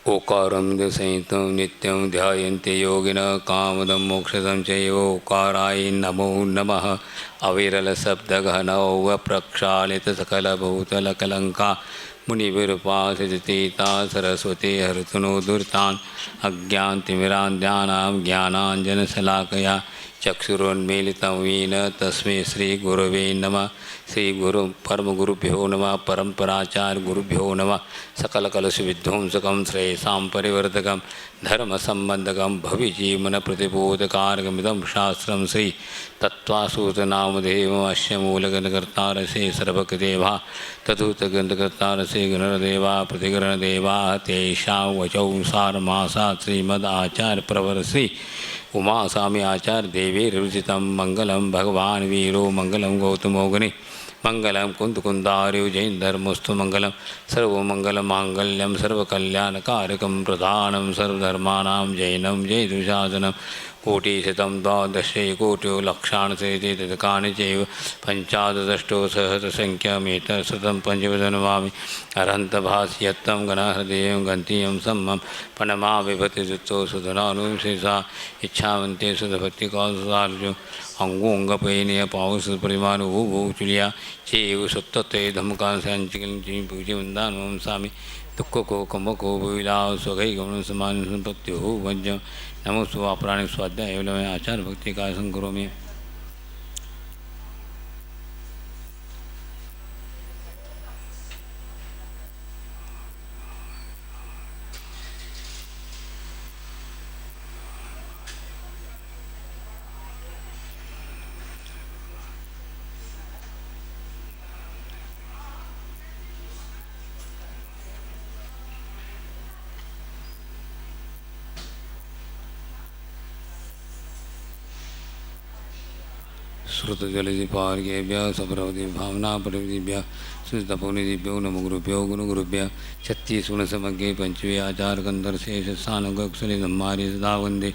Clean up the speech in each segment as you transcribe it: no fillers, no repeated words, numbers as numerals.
ओकारं संहितं नित्यं ध्यायन्ते योगिनः कामदं मोक्षदं च ओकाराय नमो नमः। अविरलशब्दघनौ प्रक्षालितसकलभूतलकलङ्का मुनिविरूपासिता सरस्वती हरतु दुर्तान् अज्ञानतिमिरान्ध्यानां ज्ञानाञ्जनशलाकया चक्षुरुन्मीलितं येन तस्मै श्रीगुरवे नमः। श्रीगुरु परमगुरुभ्यो नमः। परम्पराचार्य गुरुभ्यो नमः। सकलकलुषविध्वंसकं श्रेयसां परिवर्तकं धर्मसम्बन्धकं भविजीवनप्रतिबोधकारकमिदं शास्त्रं श्री तत्त्वासूतनामधेयमस्य मूलगणकर्तारसे सर्वकदेवा तथुतगन्धकर्तारसे गणदेवा प्रतिगणदेवा तेषां वचौ सारमासात् श्रीमदाचार्यप्रवरश्री उमास्वामी आचार्य देवी रुचितं मंगलम भगवान वीरो मंगलम गौतमोगनि मंगलम कुंदकुंदार्यो जैन धर्मस्तु मंगलम सर्वमंगल मांगल्यम सर्वकल्याणकारकं प्रधानम सर्वधर्माणां जैनम जय दुशासनम कोटिशतं द्वादशैकोट्यो लक्षाणशतकानि चैव पञ्चादशष्टो सहस्रसङ्ख्यामेतशतं पञ्चवदनमामि अरहन्तभास्यत्तं गणहृदयं गन्तीयं सम्मं पणमा विभतिजुत्तो सुधनानुशेषा इच्छावन्ते सुधभक्तिकालसार्जो अंगोंगपयनीय पावस परिमाण भू चुलिया चेव सुत्ते धमकांची पूज्यवंदान स्वामी दुख को कम को भूला स्वगै गमन समान संपत्ति हो वज्र नमो स्वाप्राणिक स्वाध्याय आचार भक्ति का संकरो में श्रुतजलदिपार्घ्येभ्यः सप्रवति भावना परिवृद्धिभ्यः सुतपोनिधिभ्यो नमो गुरुभ्यो गुरुगुरुभ्यः छत्तीसगुणसमग्रे पंचवे आचार गंधर्शेषस्थानगक्षरे धम्मारि सदा वन्दे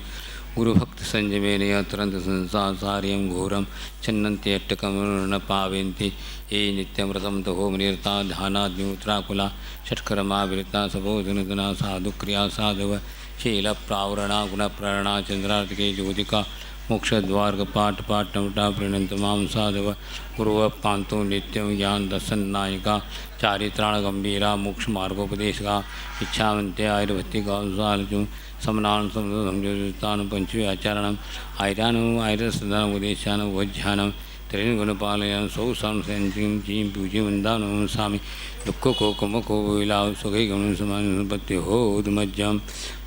गुरुभक्त संयमेन यत्रंत संसारसार्यं घोरं छन्नन्ति अट्टकं न पावन्ति ये नित्यमृतं तहो मनिर्ता ध्यानाद्युत्राकुला षट्कर्माविरता सपोधनतना साधुक्रिया साधव शीलप्रावरणा गुणप्रणा चंद्रार्तिके ज्योतिका मोक्षद्वारकपाठ पाठ नमटा प्रणतमां साधव गुरुव पांतो नित्यं ज्ञान दर्शन नायिका चारित्राण गंभीरा मोक्ष मार्गोपदेशका इच्छावंते आयुर्भक्तिका समनान समझोतान पंचवे आचारण आयरान आयुर्सदान उपदेशान वज्ञान त्रिगुणपालयन सौ संचीं चीं पूज्य वंदान स्वामी दुख को कम को विला सुखै गमन समान संपत्ति हो उद्मज्जम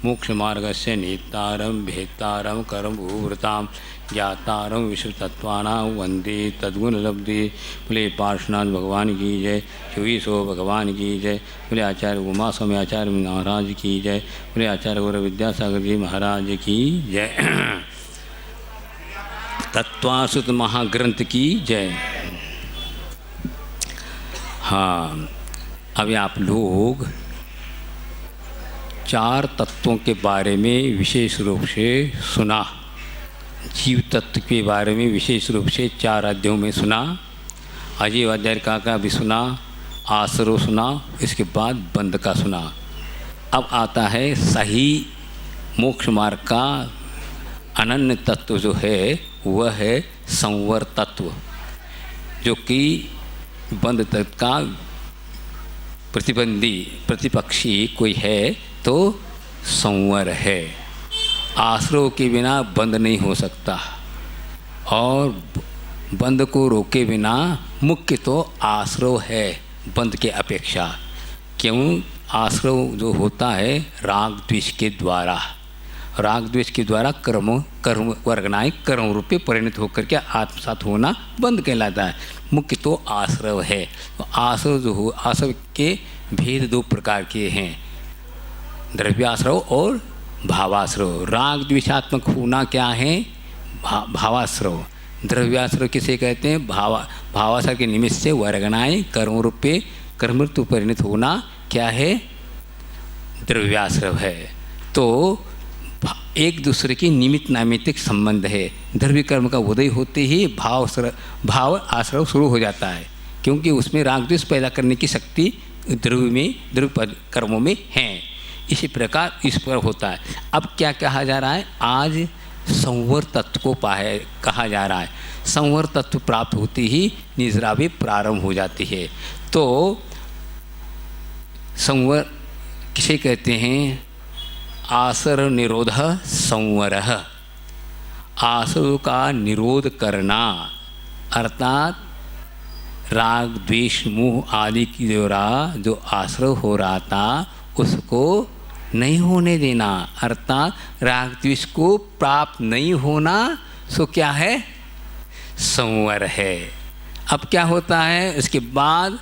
मोक्ष मार्ग से नेतारम भेतारम कर्म भूवृताम ज्ञातारम विश्वतत्वाना वंदे तद्गुण लब्धि बोले पार्श्वनाथ भगवान की जय चौबीसो भगवान की जय बोले आचार्य उमा स्वामी आचार्य महाराज की जय बोले आचार्य गुरु विद्यासागर जी महाराज की जय तत्वासुत महाग्रंथ की जय। हाँ, अभी आप लोग चार तत्वों के बारे में विशेष रूप से सुना। जीव तत्व के बारे में विशेष रूप से 4 अध्यायों में सुना। अजीव अध्याय का भी सुना, आसरो सुना, इसके बाद बंध का सुना। अब आता है सही मोक्ष मार्ग का अनन्य तत्व जो है वह है संवर तत्व, जो कि बंध तत्व का प्रतिपक्षी कोई है तो संवर है। आश्रय के बिना बंद नहीं हो सकता और बंद को रोके बिना मुख्य तो आश्रय है बंद के अपेक्षा। क्यों? आश्रय जो होता है राग द्वेष के द्वारा, राग द्वेष के द्वारा कर्म वर्गनाय कर्म रूपे परिणत होकर के आत्मसात होना बंद कहलाता है। मुख्य तो आश्रय है। तो आश्रय जो हो, आश्रय के भेद 2 प्रकार के हैं, द्रव्याश्रय और भावाश्रय। राग द्वेषात्मक होना क्या है? भावाश्रय। द्रव्याश्रय किसे कहते हैं? भावाश्रय के निमित्त से वर्गनाय कर्म रूपे कर्म रूप परिणत होना क्या है? द्रव्याश्रय है। तो एक दूसरे की निमित्त नैमित्तिक संबंध है। द्रव्य कर्म का उदय होते ही भाव आश्रय शुरू हो जाता है, क्योंकि उसमें राग द्वेष पैदा करने की शक्ति द्रव्य कर्मों में है। इसी प्रकार इस पर होता है। अब क्या कहा जा रहा है, आज संवर तत्व को कहा जा रहा है। संवर तत्व प्राप्त होती ही निद्रा भी प्रारंभ हो जाती है। तो संवर किसे कहते हैं, आसर निरोध संवर, आसरों का निरोध करना अर्थात राग द्वेष मोह आदि की द्वारा जो आश्रय हो रहा था उसको नहीं होने देना, अर्थात राग द्वेष को प्राप्त नहीं होना, सो क्या है, संवर है। अब क्या होता है, उसके बाद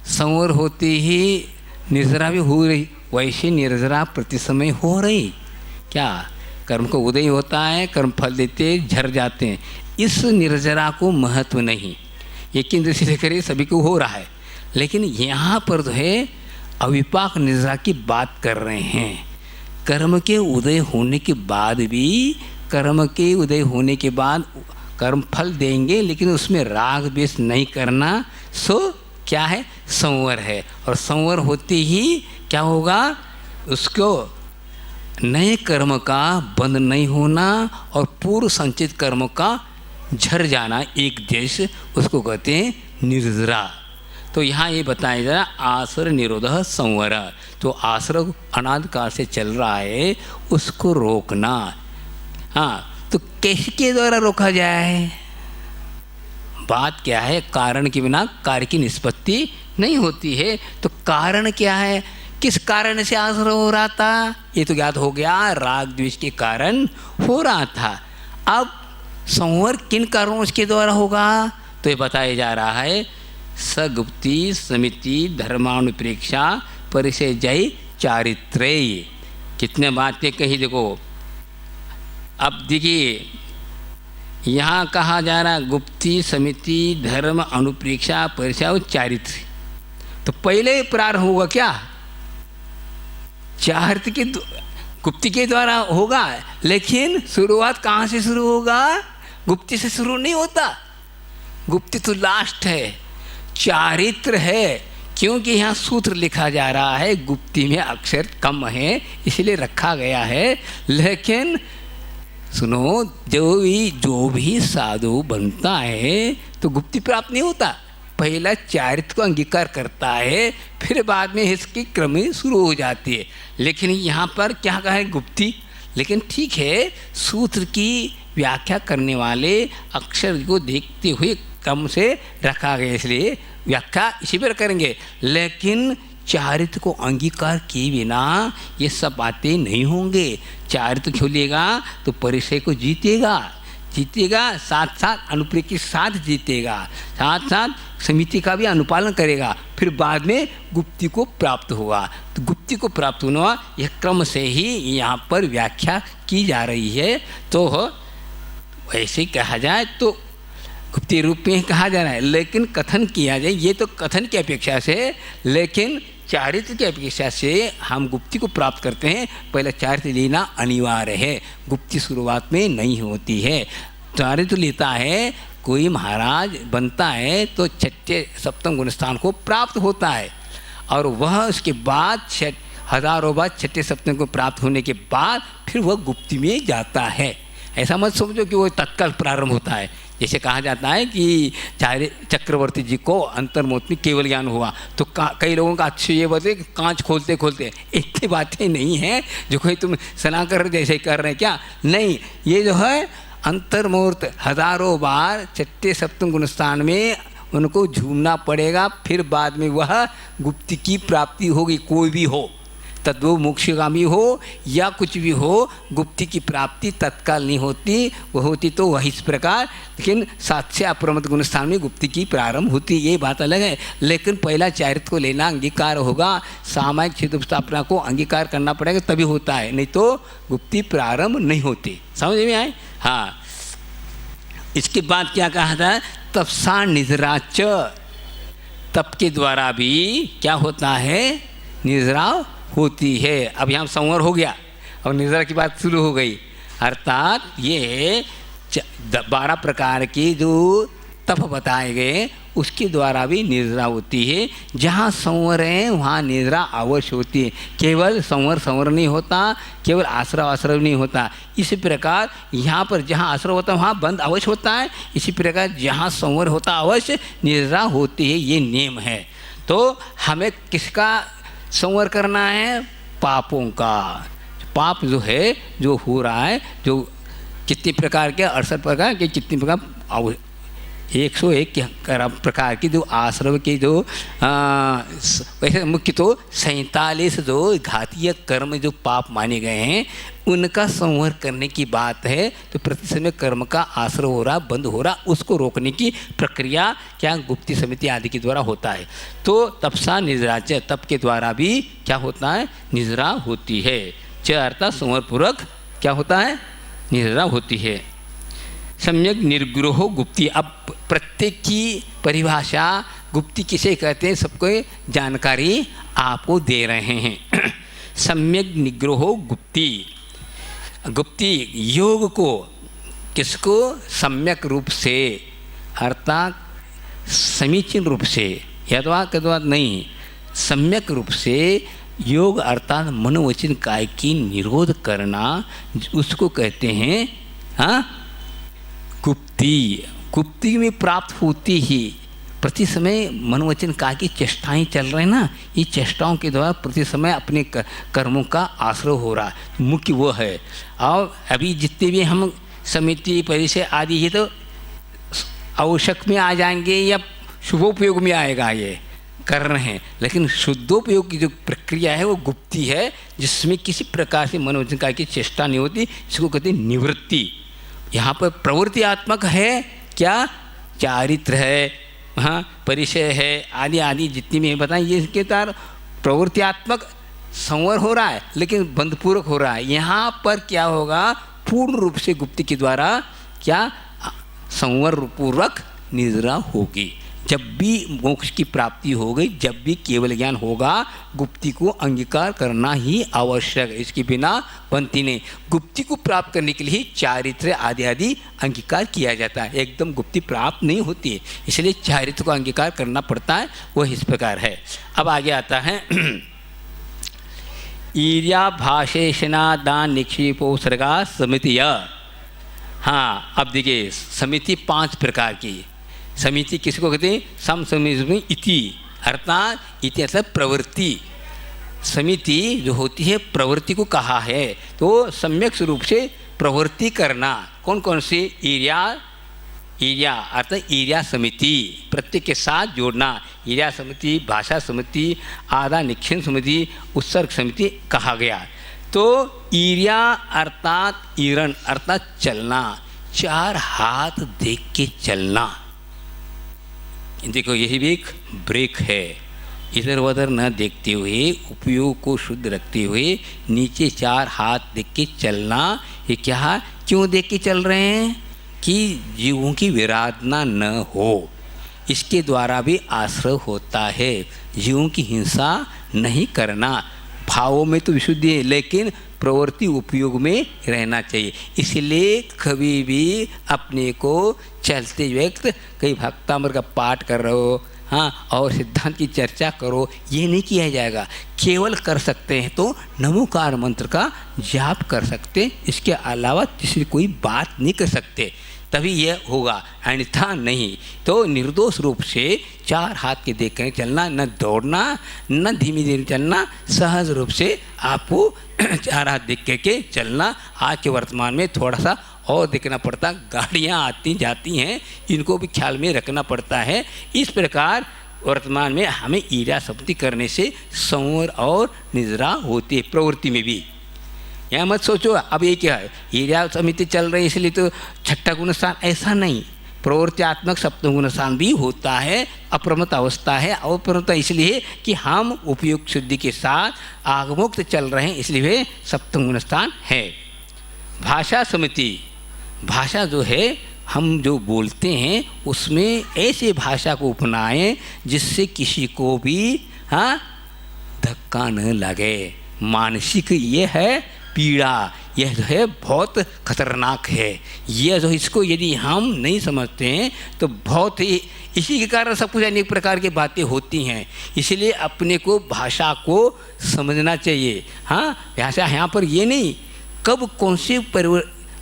संवर होती ही निर्जरा भी हो रही, वैसे निर्जरा प्रति समय हो रही। क्या कर्म को उदय होता है, कर्म फल देते झर जाते हैं, इस निर्जरा को महत्व नहीं, यकीन दृष्टि से करिए सभी को हो रहा है। लेकिन यहाँ पर जो है अविपाक निर्जरा की बात कर रहे हैं। कर्म के उदय होने के बाद भी, कर्म के उदय होने के बाद कर्म फल देंगे, लेकिन उसमें राग द्वेष नहीं करना, सो क्या है, संवर है। और संवर होते ही क्या होगा, उसको नए कर्म का बंध नहीं होना और पूर्व संचित कर्म का झर जाना, एक देश, उसको कहते हैं निर्जरा। तो यहाँ ये बताया जा रहा आसर निरोध संवर। तो आसर अनादिकाल से चल रहा है, उसको रोकना। हाँ, तो कैसे के द्वारा रोका जाए, बात क्या है, कारण के बिना कार्य की निष्पत्ति नहीं होती है। तो कारण क्या है, किस कारण से आसर हो रहा था, ये तो ज्ञात हो गया, राग द्वेष के कारण हो रहा था। अब संवर किन कारणों के द्वारा होगा, तो ये बताया जा रहा है सगुप्ति समिति धर्मानुप्रेक्षा परिचय जय चारित्रेय। कितने बातें कही देखो। अब देखिए यहाँ कहा जा रहा गुप्ति समिति धर्म अनुप्रेक्षा परिचय और चारित्र। तो पहले प्रारंभ होगा क्या, चारित्र के गुप्ति के द्वारा होगा, लेकिन शुरुआत कहाँ से शुरू होगा, गुप्ति से शुरू नहीं होता। गुप्ति तो लास्ट है, चारित्र है, क्योंकि यहाँ सूत्र लिखा जा रहा है, गुप्ति में अक्षर कम है इसलिए रखा गया है। लेकिन सुनो, जो भी साधु बनता है तो गुप्ति प्राप्त नहीं होता, पहला चारित्र को अंगीकार करता है, फिर बाद में इसकी क्रम शुरू हो जाती है। लेकिन यहाँ पर क्या कहा है, गुप्ति। लेकिन ठीक है, सूत्र की व्याख्या करने वाले अक्षर को देखते हुए क्रम से रखा गया, इसलिए व्याख्या इसी पर करेंगे। लेकिन चारित्र को अंगीकार किए बिना ये सब बातें नहीं होंगे। चारित्र खोलेगा तो परिचय को जीतेगा, साथ साथ अनुप्रेक्षा के साथ जीतेगा, साथ साथ समिति का भी अनुपालन करेगा, फिर बाद में गुप्ति को प्राप्त होगा। तो गुप्ति को प्राप्त होना यह क्रम से ही यहाँ पर व्याख्या की जा रही है। तो ऐसे कहा जाए तो गुप्ति रूप में कहा जा रहा है, लेकिन कथन किया जाए, ये तो कथन की अपेक्षा से, लेकिन चारित्र की अपेक्षा से हम गुप्ति को प्राप्त करते हैं, पहले चारित्र लेना अनिवार्य है, गुप्ति शुरुआत में नहीं होती है। चारित्र लेता है कोई महाराज बनता है तो छठे सप्तम गुणस्थान को प्राप्त होता है, और वह उसके बाद हजारों बार छठे सप्तम को प्राप्त होने के बाद फिर वह गुप्ति में जाता है। ऐसा मत समझो कि वो तत्काल प्रारंभ होता है। जैसे कहा जाता है कि चाहे चक्रवर्ती जी को अंतर्मुख में केवल ज्ञान हुआ, तो कई लोगों का अच्छे ये बोलते कांच खोलते खोलते, इतनी बातें नहीं हैं जो कोई तुम सना कर जैसे कर रहे हैं क्या, नहीं, ये जो है अंतर्मूर्त हजारों बार छठे सप्तम गुणस्थान में उनको झूमना पड़ेगा, फिर बाद में वह गुप्ति की प्राप्ति होगी। कोई भी हो, तद्वो मोक्षगामी हो या कुछ भी हो, गुप्ति की प्राप्ति तत्काल नहीं होती, वो होती तो वही इस प्रकार, लेकिन सात से अप्रमत गुणस्थान में गुप्ति की प्रारंभ होती, ये बात अलग है। लेकिन पहला चारित्र को लेना अंगीकार होगा, सामायिक क्षेत्र स्थापना को अंगीकार करना पड़ेगा, तभी होता है, नहीं तो गुप्ति प्रारंभ नहीं होती। समझ में आए? हाँ, इसके बाद क्या कहा था, तपसा निद्राच, तप के द्वारा भी क्या होता है, निद्रा होती है। अब यहाँ संवर हो गया और निद्रा की बात शुरू हो गई, अर्थात ये 12 प्रकार की जो तप बताए गए उसके द्वारा भी निद्रा होती है। जहाँ संवर है वहाँ निद्रा अवश्य होती है। केवल संवर नहीं होता, केवल आश्रव नहीं होता। इसी प्रकार यहाँ पर जहाँ आश्रव होता है वहाँ बंद अवश्य होता है। इसी प्रकार जहाँ संवर होता अवश्य निद्रा होती है। ये नियम है। तो हमें किसका संवर करना है? पापों का। पाप जो है, जो हो रहा है, जो कितने प्रकार के, 68 प्रकार के, कितने प्रकार 101 प्रकार की जो आश्रव के जो वैसे मुख्य तो 47 जो घातीय कर्म जो पाप माने गए हैं उनका संवर करने की बात है। तो प्रति समय कर्म का आश्रव हो रहा, बंद हो रहा, उसको रोकने की प्रक्रिया क्या गुप्ती समिति आदि के द्वारा होता है। तो तपसा निद्रा च, तप के द्वारा भी क्या होता है? निद्रा होती है। च अर्थात संवर पूर्वक क्या होता है? निद्रा होती है। सम्यक निर्ग्रहो गुप्ती। अब प्रत्येक की परिभाषा गुप्ती किसे कहते हैं सबको जानकारी आपको दे रहे हैं। सम्यक निग्रहो गुप्ती। गुप्ती योग को किसको? सम्यक रूप से अर्थात समीचीन रूप से, यथावत नहीं, सम्यक रूप से योग अर्थात मनोवचन काय की निरोध करना, उसको कहते हैं गुप्ती। गुप्ती में प्राप्त होती ही प्रति समय मनोवचन काय की चेष्टाएँ चल रहे हैं ना, ये चेष्टाओं के द्वारा प्रति समय अपने कर्मों का आश्रय हो रहा है। मुख्य वो है। और अभी जितने भी हम समिति परिचय आदि ये तो आवश्यक में आ जाएंगे या शुभोपयोग में आएगा, ये कर रहे हैं। लेकिन शुद्धोपयोग की जो प्रक्रिया है वो गुप्ती है, जिसमें किसी प्रकार से मनोवचन काय की चेष्टा नहीं होती। इसको कहते हैं निवृत्ति। यहाँ पर प्रवृत्तियात्मक है क्या? चारित्र है, हाँ, परिचय है, आदि आदि जितनी भी बताएं, ये इसके द्वारा प्रवृत्तियात्मक संवर हो रहा है, लेकिन बंधपूर्वक हो रहा है। यहाँ पर क्या होगा? पूर्ण रूप से गुप्ती के द्वारा क्या संवर पूर्वक निद्रा होगी। जब भी मोक्ष की प्राप्ति हो गई, जब भी केवल ज्ञान होगा, गुप्ती को अंगीकार करना ही आवश्यक है। इसके बिना बनती नहीं। गुप्ती को प्राप्त करने के लिए चारित्र आदि आदि अंगीकार किया जाता है। एकदम गुप्ती प्राप्त नहीं होती है, इसलिए चारित्र को अंगीकार करना पड़ता है। वह इस प्रकार है। अब आगे आता है ईर्या भाषेषणा दान निक्षेपोत्सर्गा समिति। हाँ, अब देखिए समिति 5 प्रकार की। समिति किसको कहते हैं? सम समिति इति, अर्थात इति अर्थात प्रवृत्ति। समिति जो होती है प्रवृत्ति को कहा है। तो सम्यक रूप से प्रवृत्ति करना। कौन कौन सी? ईर्या अर्थात ईर्या समिति, प्रत्येक के साथ जोड़ना। ईर्या समिति, भाषा समिति, आदा निक्षेप समिति, उत्सर्ग समिति कहा गया। तो ईर्या अर्थात ईरण अर्थात चलना, 4 हाथ देख के चलना। देखो यही भी एक ब्रेक है। इधर उधर न देखते हुए, उपयोग को शुद्ध रखते हुए नीचे 4 हाथ देख के चलना। ये क्या, क्यों देख के चल रहे हैं? कि जीवों की विराधना न हो, इसके द्वारा भी आश्रय होता है। जीवों की हिंसा नहीं करना। भावों में तो विशुद्धि है, लेकिन प्रवृत्ति उपयोग में रहना चाहिए। इसलिए कभी भी अपने को चलते वक्त कई भक्तामृत का पाठ कर रहे हो, हाँ, और सिद्धांत की चर्चा करो, ये नहीं किया जाएगा। केवल कर सकते हैं तो नमोकार मंत्र का जाप कर सकते, इसके अलावा किसी कोई बात नहीं कर सकते, तभी यह होगा, अन्यथा नहीं। तो निर्दोष रूप से 4 हाथ के देख कर चलना, न दौड़ना, न धीमी धीरे चलना, सहज रूप से आपको 4 हाथ देख के चलना। आज के वर्तमान में थोड़ा सा और देखना पड़ता, गाड़ियाँ आती जाती हैं, इनको भी ख्याल में रखना पड़ता है। इस प्रकार वर्तमान में हमें ईर्ष्या समिति करने से संवर और निद्रा होती है, प्रवृत्ति में भी। यहाँ मत सोचो अब ये क्या है, ईर्ष्या समिति चल रही है इसलिए तो छठा गुण स्थान, ऐसा नहीं। प्रवृत्त्यात्मक सप्तम गुण स्थान भी होता है, अप्रमत्त अवस्था है। अप्रमत्त इसलिए कि हम उपयुक्त शुद्धि के साथ आगमुक्त चल रहे हैं, इसलिए वे सप्तम गुण स्थान है। भाषा समिति, भाषा जो है हम जो बोलते हैं उसमें ऐसे भाषा को अपनाएं जिससे किसी को भी धक्का न लगे। मानसिक ये है पीड़ा, यह जो है बहुत खतरनाक है। यह जो इसको यदि हम नहीं समझते हैं तो बहुत ही, इसी के कारण सब कुछ अनेक प्रकार की बातें होती हैं। इसलिए अपने को भाषा को समझना चाहिए। हाँ, भाषा यहाँ पर ये नहीं कब कौन से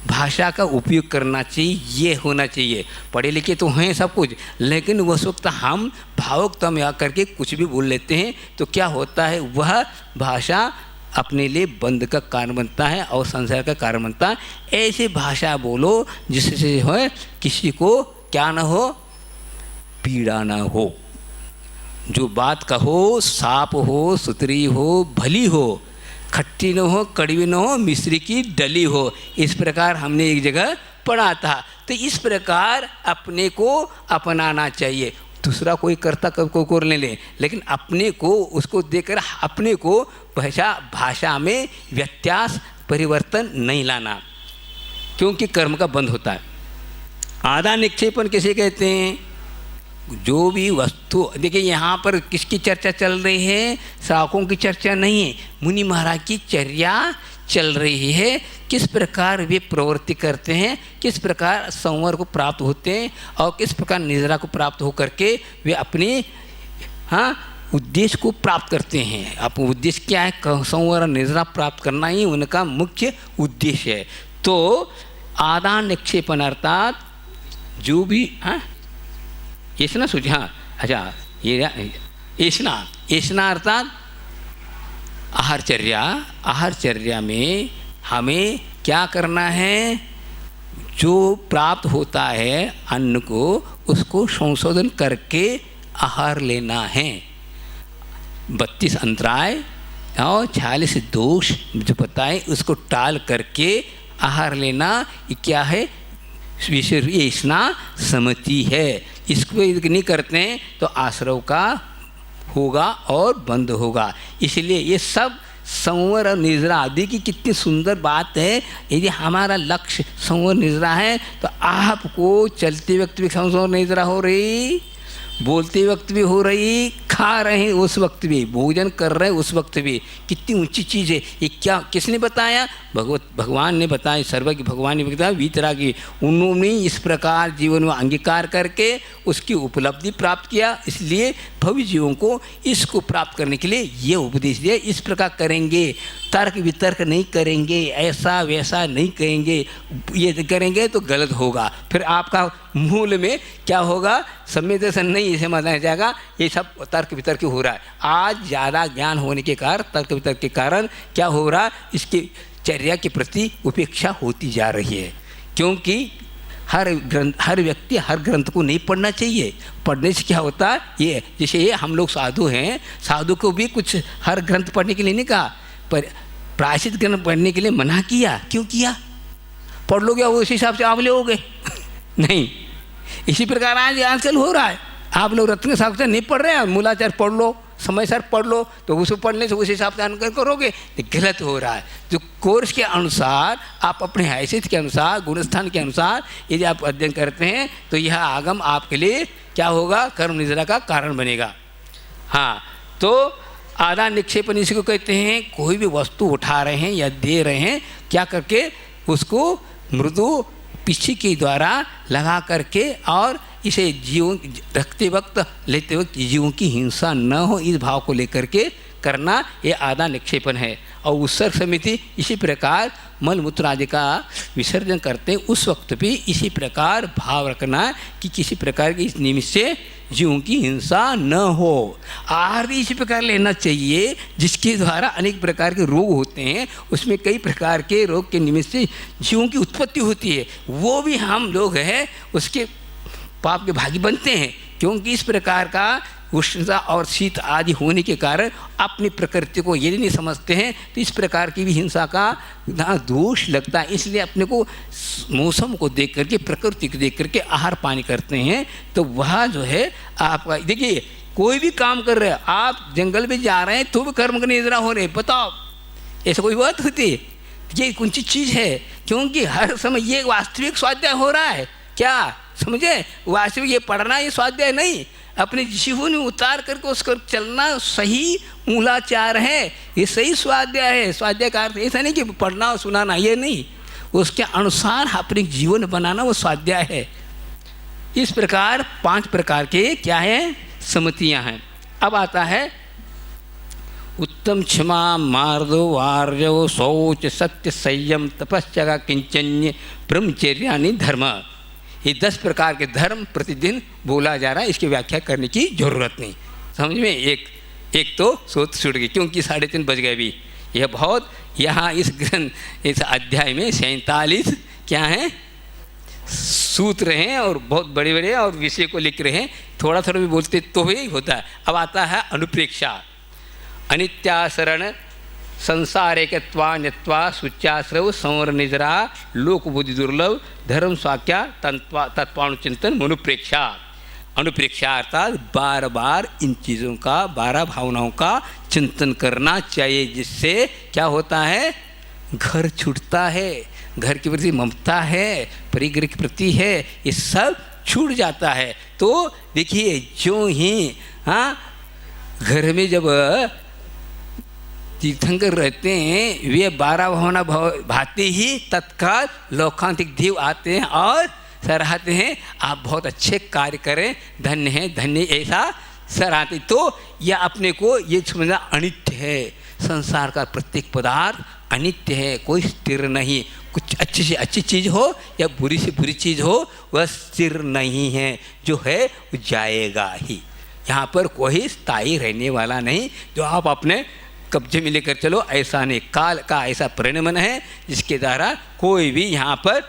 भाषा का उपयोग करना चाहिए ये होना चाहिए। पढ़े लिखे तो हैं सब कुछ, लेकिन उस वक्त हम भावुकता या करके कुछ भी बोल लेते हैं तो क्या होता है, वह भाषा अपने लिए बंद का कारण बनता है और संसार का कारण बनता है। ऐसी भाषा बोलो जिससे हो किसी को क्या न हो, पीड़ा न हो। जो बात कहो साफ हो, सुथरी हो, भली हो, खट्टी न हो, कड़वी न हो, मिश्री की डली हो। इस प्रकार हमने एक जगह पढ़ा था। तो इस प्रकार अपने को अपनाना चाहिए। दूसरा कोई करता को कर ले, लेकिन अपने को उसको देखकर अपने को भाषा में व्यत्यास परिवर्तन नहीं लाना, क्योंकि कर्म का बंध होता है। आधा निक्षेपण किसे कहते हैं? जो भी वस्तु, देखिए यहाँ पर किसकी चर्चा चल रही है? साखों की चर्चा नहीं है, मुनि महाराज की चर्या चल रही है। किस प्रकार वे प्रवृत्ति करते हैं, किस प्रकार संवर को प्राप्त होते हैं और किस प्रकार निद्रा को प्राप्त हो करके वे अपने उद्देश्य को प्राप्त करते हैं। अब उद्देश्य क्या है? संवर और निद्रा प्राप्त करना ही उनका मुख्य उद्देश्य है। तो आदान निक्षेपण अर्थात जो भी ऐसा सूझ, हाँ अच्छा, ये ऐसा अर्थात आहारचर्या में हमें क्या करना है? जो प्राप्त होता है अन्न को, उसको संशोधन करके आहार लेना है। 32 अंतराय और 46 दोष जो बताए उसको टाल करके आहार लेना, ये क्या है? विषय समति है। इसको यदि नहीं करते हैं तो आश्रव का होगा और बंद होगा। इसलिए ये सब संवर और निद्रा आदि की कितनी सुंदर बात है। यदि हमारा लक्ष्य संवर निद्रा है तो आपको चलते वक्त भी संवर निद्रा हो रही, बोलते वक्त भी हो रही, खा रहे हैं उस वक्त भी, भोजन कर रहे हैं उस वक्त भी, कितनी ऊंची चीज़ है ये। क्या किसने बताया? भगवान ने बताया, सर्वज्ञ भगवान ने बताया, वीतरागी उन्होंने इस प्रकार जीवन में अंगीकार करके उसकी उपलब्धि प्राप्त किया। इसलिए भव्य जीवों को इसको प्राप्त करने के लिए ये उपदेश दिया। इस प्रकार करेंगे, तर्क वितर्क नहीं करेंगे, ऐसा वैसा नहीं करेंगे, ये करेंगे तो गलत होगा। फिर आपका मूल में क्या होगा? संवेदन नहीं इसे माना जाएगा। ये सब तर्क वितर्क हो रहा है। आज ज़्यादा ज्ञान होने के कारण, तर्क वितर्क के कारण क्या हो रहा? इसकी चर्या के प्रति उपेक्षा होती जा रही है। क्योंकि हर व्यक्ति हर ग्रंथ को नहीं पढ़ना चाहिए। पढ़ने से क्या होता है? ये जैसे ये हम लोग साधु हैं, साधु को भी कुछ हर ग्रंथ पढ़ने के लिए नहीं कहा, पर प्रायश्चित ग्रंथ पढ़ने के लिए मना किया। क्यों किया? पढ़ लोगे उस हिसाब से आप लोगे नहीं। इसी प्रकार आजकल हो रहा है। आप लोग रत्न साहब से नहीं पढ़ रहे हैं, मूलाचार पढ़ लो, समय सर पढ़ लो, तो उसको पढ़ने से उस हिसाब से अनुकरण करोगे तो गलत हो रहा है। जो कोर्स के अनुसार, आप अपने हैसियत के अनुसार, गुणस्थान के अनुसार यदि आप अध्ययन करते हैं तो यह आगम आपके लिए क्या होगा? कर्म निद्रा का कारण बनेगा। हाँ, तो आदान निक्षेपण इसी को कहते हैं। कोई भी वस्तु उठा रहे हैं या दे रहे हैं, क्या करके उसको मृदु पीछे के द्वारा लगा करके और इसे जीवों रखते वक्त, लेते वक्त जीवों की हिंसा न हो, इस भाव को लेकर के करना, ये आदान निक्षेपण है। और उत्सर्ग समिति इसी प्रकार मल मूत्र आदि का विसर्जन करते हैं, उस वक्त भी इसी प्रकार भाव रखना कि किसी प्रकार की इस निमित्त से जीवों की हिंसा न हो। आहार भी इसी प्रकार लेना चाहिए जिसके द्वारा अनेक प्रकार के रोग होते हैं। उसमें कई प्रकार के रोग के निमित्त से जीवों की उत्पत्ति होती है, वो भी हम लोग हैं उसके पाप के भागी बनते हैं। क्योंकि इस प्रकार का उष्णता और शीत आदि होने के कारण अपनी प्रकृति को यदि नहीं समझते हैं तो इस प्रकार की भी हिंसा का दोष लगता है। इसलिए अपने को मौसम को देख करके, प्रकृति को देख करके आहार पानी करते हैं। तो वह जो है आपका, देखिए कोई भी काम कर रहे हैं, आप जंगल में जा रहे हैं तो भी कर्म की निद्रा हो रही, बताओ ऐसा कोई बात होती? ये कौन सी चीज़ है? क्योंकि हर समय ये वास्तविक स्वाध्याय हो रहा है। क्या समझे? वास्तविक ये पढ़ना ये स्वाध्याय नहीं, अपने जीवन में उतार करके उसको चलना सही मूलाचार है, ये सही स्वाध्याय है। स्वाध्याय का अर्थ ऐसा नहीं कि पढ़ना और सुनाना, ये नहीं, उसके अनुसार अपने जीवन बनाना वो स्वाध्याय है। इस प्रकार 5 प्रकार के क्या है सम्मतियाँ हैं। अब आता है उत्तम क्षमा मार्दो वार्जव शौच सत्य संयम तपस्या किंचन्य ब्रह्मचर्यानि धर्म। ये 10 प्रकार के धर्म प्रतिदिन बोला जा रहा है, इसकी व्याख्या करने की जरूरत नहीं। समझ में एक तो सोच छूट गई, क्योंकि 3:30 बज गए भी। यह बहुत यहाँ इस ग्रंथ इस अध्याय में 47 क्या हैं सूत्र हैं और बहुत बड़े बड़े और विषय को लिख रहे हैं। थोड़ा थोड़ा भी बोलते तो ही होता है। अब आता है अनुप्रेक्षा। अनित्यासरण संसारेकत्वान्यत्वा शुच्याश्रव संवर निजरा लोक बुद्धि दुर्लभ धर्म स्वाख्या तत्वानुचिंतन मनुप्रेक्षा। अनुप्रेक्षा अर्थात बार बार इन चीज़ों का 12 भावनाओं का चिंतन करना चाहिए, जिससे क्या होता है घर छूटता है, घर के प्रति ममता है, परिग्रह के प्रति है, ये सब छूट जाता है। तो देखिए जो ही घर में जब तीर्थंकर रहते हैं वे 12 भावना भाते ही तत्काल लौकांतिक देव आते हैं और सराहते हैं आप बहुत अच्छे कार्य करें, धन्य हैं, धन्य, ऐसा सराहते। तो यह अपने को ये समझना अनित्य है। संसार का प्रत्येक पदार्थ अनित्य है, कोई स्थिर नहीं। कुछ अच्छी से अच्छी चीज़ हो या बुरी से बुरी चीज़ हो वह स्थिर नहीं है, जो है वो जाएगा ही। यहाँ पर कोई स्थायी रहने वाला नहीं जो आप अपने कब्जे में लेकर चलो, ऐसा नहीं। काल का ऐसा परिणमन है जिसके द्वारा कोई भी यहाँ पर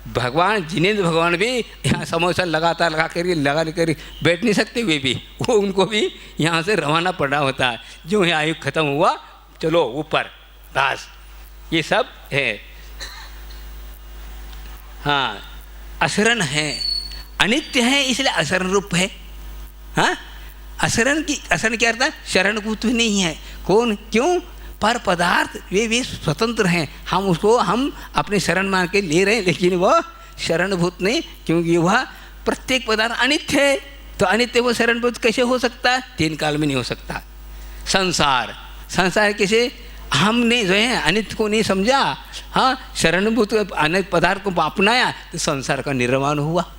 भगवान जिनेंद्र भगवान भी यहाँ समोसा लगातार लगा कर बैठ नहीं सकते, वे भी वो उनको भी यहाँ से रवाना पड़ना होता है। जो है आयु खत्म हुआ चलो ऊपर दास, ये सब है। हाँ, असरण है, अनित्य है, इसलिए असरण रूप है। हाँ, असरण क्या अर्थ है? शरणभूत नहीं है। कौन? क्यों? पर पदार्थ वे स्वतंत्र हैं, हम अपने शरण मान के ले रहे हैं, लेकिन वह शरणभूत नहीं, क्योंकि वह प्रत्येक पदार्थ अनित्य है। तो अनित्य वो शरणभूत कैसे हो सकता है? 3 काल में नहीं हो सकता। संसार कैसे? हमने जो है अनित्य को नहीं समझा, हाँ, शरणभूत अनित्य पदार्थ को अपनाया तो संसार का निर्माण हुआ।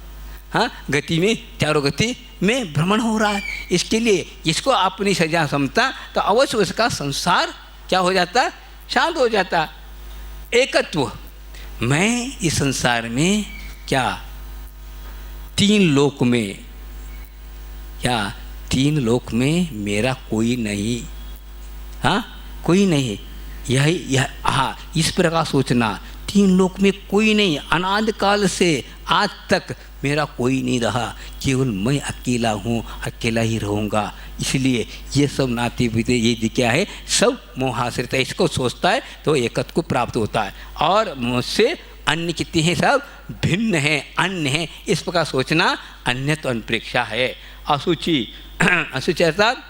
हाँ, गति में, चारों गति में भ्रमण हो रहा है। इसके लिए इसको अपनी सजा समझता तो अवश्य उसका संसार क्या हो जाता? शांत हो जाता। एकत्व, मैं इस संसार में क्या 3 लोक में, क्या 3 लोक में मेरा कोई नहीं, हाँ कोई नहीं, यह हाँ, इस प्रकार सोचना 3 लोक में कोई नहीं, अनादि काल से आज तक मेरा कोई नहीं रहा, केवल मैं अकेला हूँ, अकेला ही रहूँगा। इसलिए ये सब नाते पीते ये क्या है, सब मोहाश्रित है। इसको सोचता है तो एकत्व को प्राप्त होता है। और मुझसे अन्य कितने हैं? सब भिन्न हैं, अन्य हैं। इस प्रकार सोचना अन्यत्व अनुप्रेक्षा है। अशुचि, अशुचि अर्थात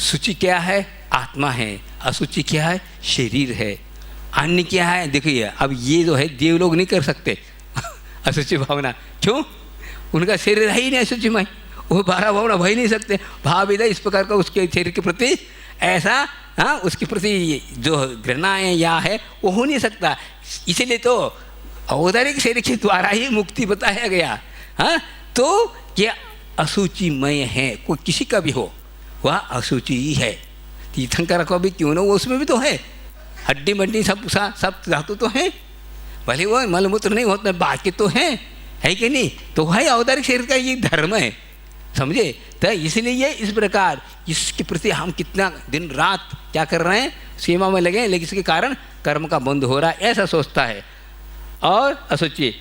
शुचि क्या है? आत्मा है। अशुचि क्या है? शरीर है। अन्य क्या है? देखिए अब ये जो है देव लोग नहीं कर सकते अशुचि भावना। क्यों? उनका शरीर है ही नहीं अशुचिमय, वो 12 भावना भय नहीं सकते। भाव इधर इस प्रकार का उसके शरीर के प्रति ऐसा, हाँ, उसके प्रति जो घृणा है या है वो हो नहीं सकता। इसीलिए तो औदारिक शरीर के द्वारा ही मुक्ति बताया गया। हाँ, तो ये अशुचिमय है, कोई किसी का भी हो वह अशुचि ही है। तीर्थंकर का भी क्यों ना, वो उसमें भी तो है, हड्डी मड्डी सब धातु तो है, भले वो मलमूत्र नहीं होता, बाकी तो है कि नहीं? तो है औदारिक शरीर का ये धर्म है, समझे? तो इसलिए ये इस प्रकार इसके प्रति हम कितना दिन रात क्या कर रहे हैं, सीमा में लगे हैं, लेकिन इसके कारण कर्म का बंध हो रहा है, ऐसा सोचता है। और अशुचि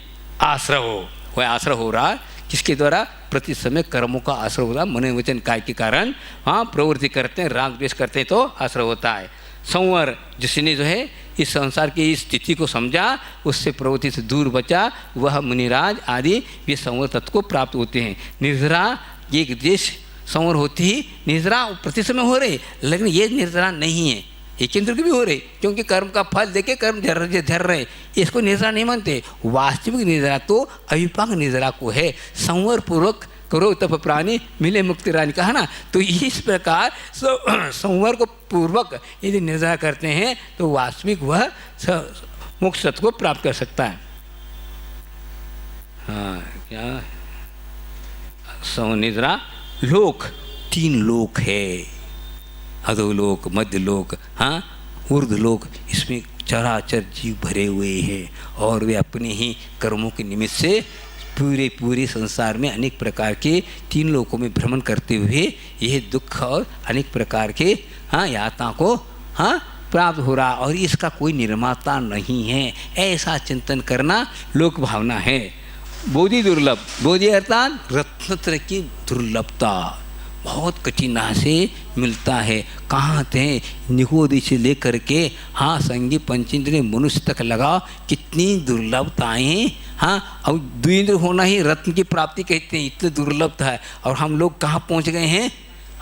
आश्रय हो, वह आश्रय हो रहा है किसके द्वारा? प्रति समय कर्मों का आश्रय हो रहा है, मन वचन काय के कारण। हाँ, प्रवृत्ति करते हैं, राग द्वेष करते हैं तो आश्रय होता है। संवर, जिसने जो है इस संसार की इस स्थिति को समझा, उससे प्रवृत्ति से दूर बचा, वह मुनिराज आदि वे संवर तत्व को प्राप्त होते हैं। निर्जरा, एक देश संवर होती ही निर्जरा प्रति समय हो रहे, लेकिन ये निर्जरा नहीं है, ये केंद्र की भी हो रही, क्योंकि कर्म का फल देके कर्म झर रहे, इसको निर्जरा नहीं मानते। वास्तविक निर्जरा तो अविपाक निर्जरा को है, संवर पूर्वक करो तप प्राणी मिले मुक्ति रानी, कहा ना। तो इस प्रकार संवर को पूर्वक यदि निर्धार करते हैं तो वास्तविक वह मोक्ष तत्व को प्राप्त कर सकता है। हाँ, क्या निद्रा लोक, 3 लोक है, अधोलोक, मध्यलोक, हाँ ऊर्ध्वलोक। इसमें चराचर जीव भरे हुए हैं और वे अपने ही कर्मों के निमित्त से पूरे संसार में अनेक प्रकार के 3 लोकों में भ्रमण करते हुए यह दुख और अनेक प्रकार के यातना को प्राप्त हो रहा, और इसका कोई निर्माता नहीं है, ऐसा चिंतन करना लोक भावना है। बोधि दुर्लभ, बोधि अर्थात रत्नत्र की दुर्लभता, बहुत कठिनाई से मिलता है। कहाँ थे निगोदी से लेकर के संगी पंचेंद्रिय मनुष्य तक लगा, कितनी दुर्लभताएँ। और द्विंद्र होना ही रत्न की प्राप्ति कहते हैं, इतनी दुर्लभता है। और हम लोग कहाँ पहुँच गए हैं?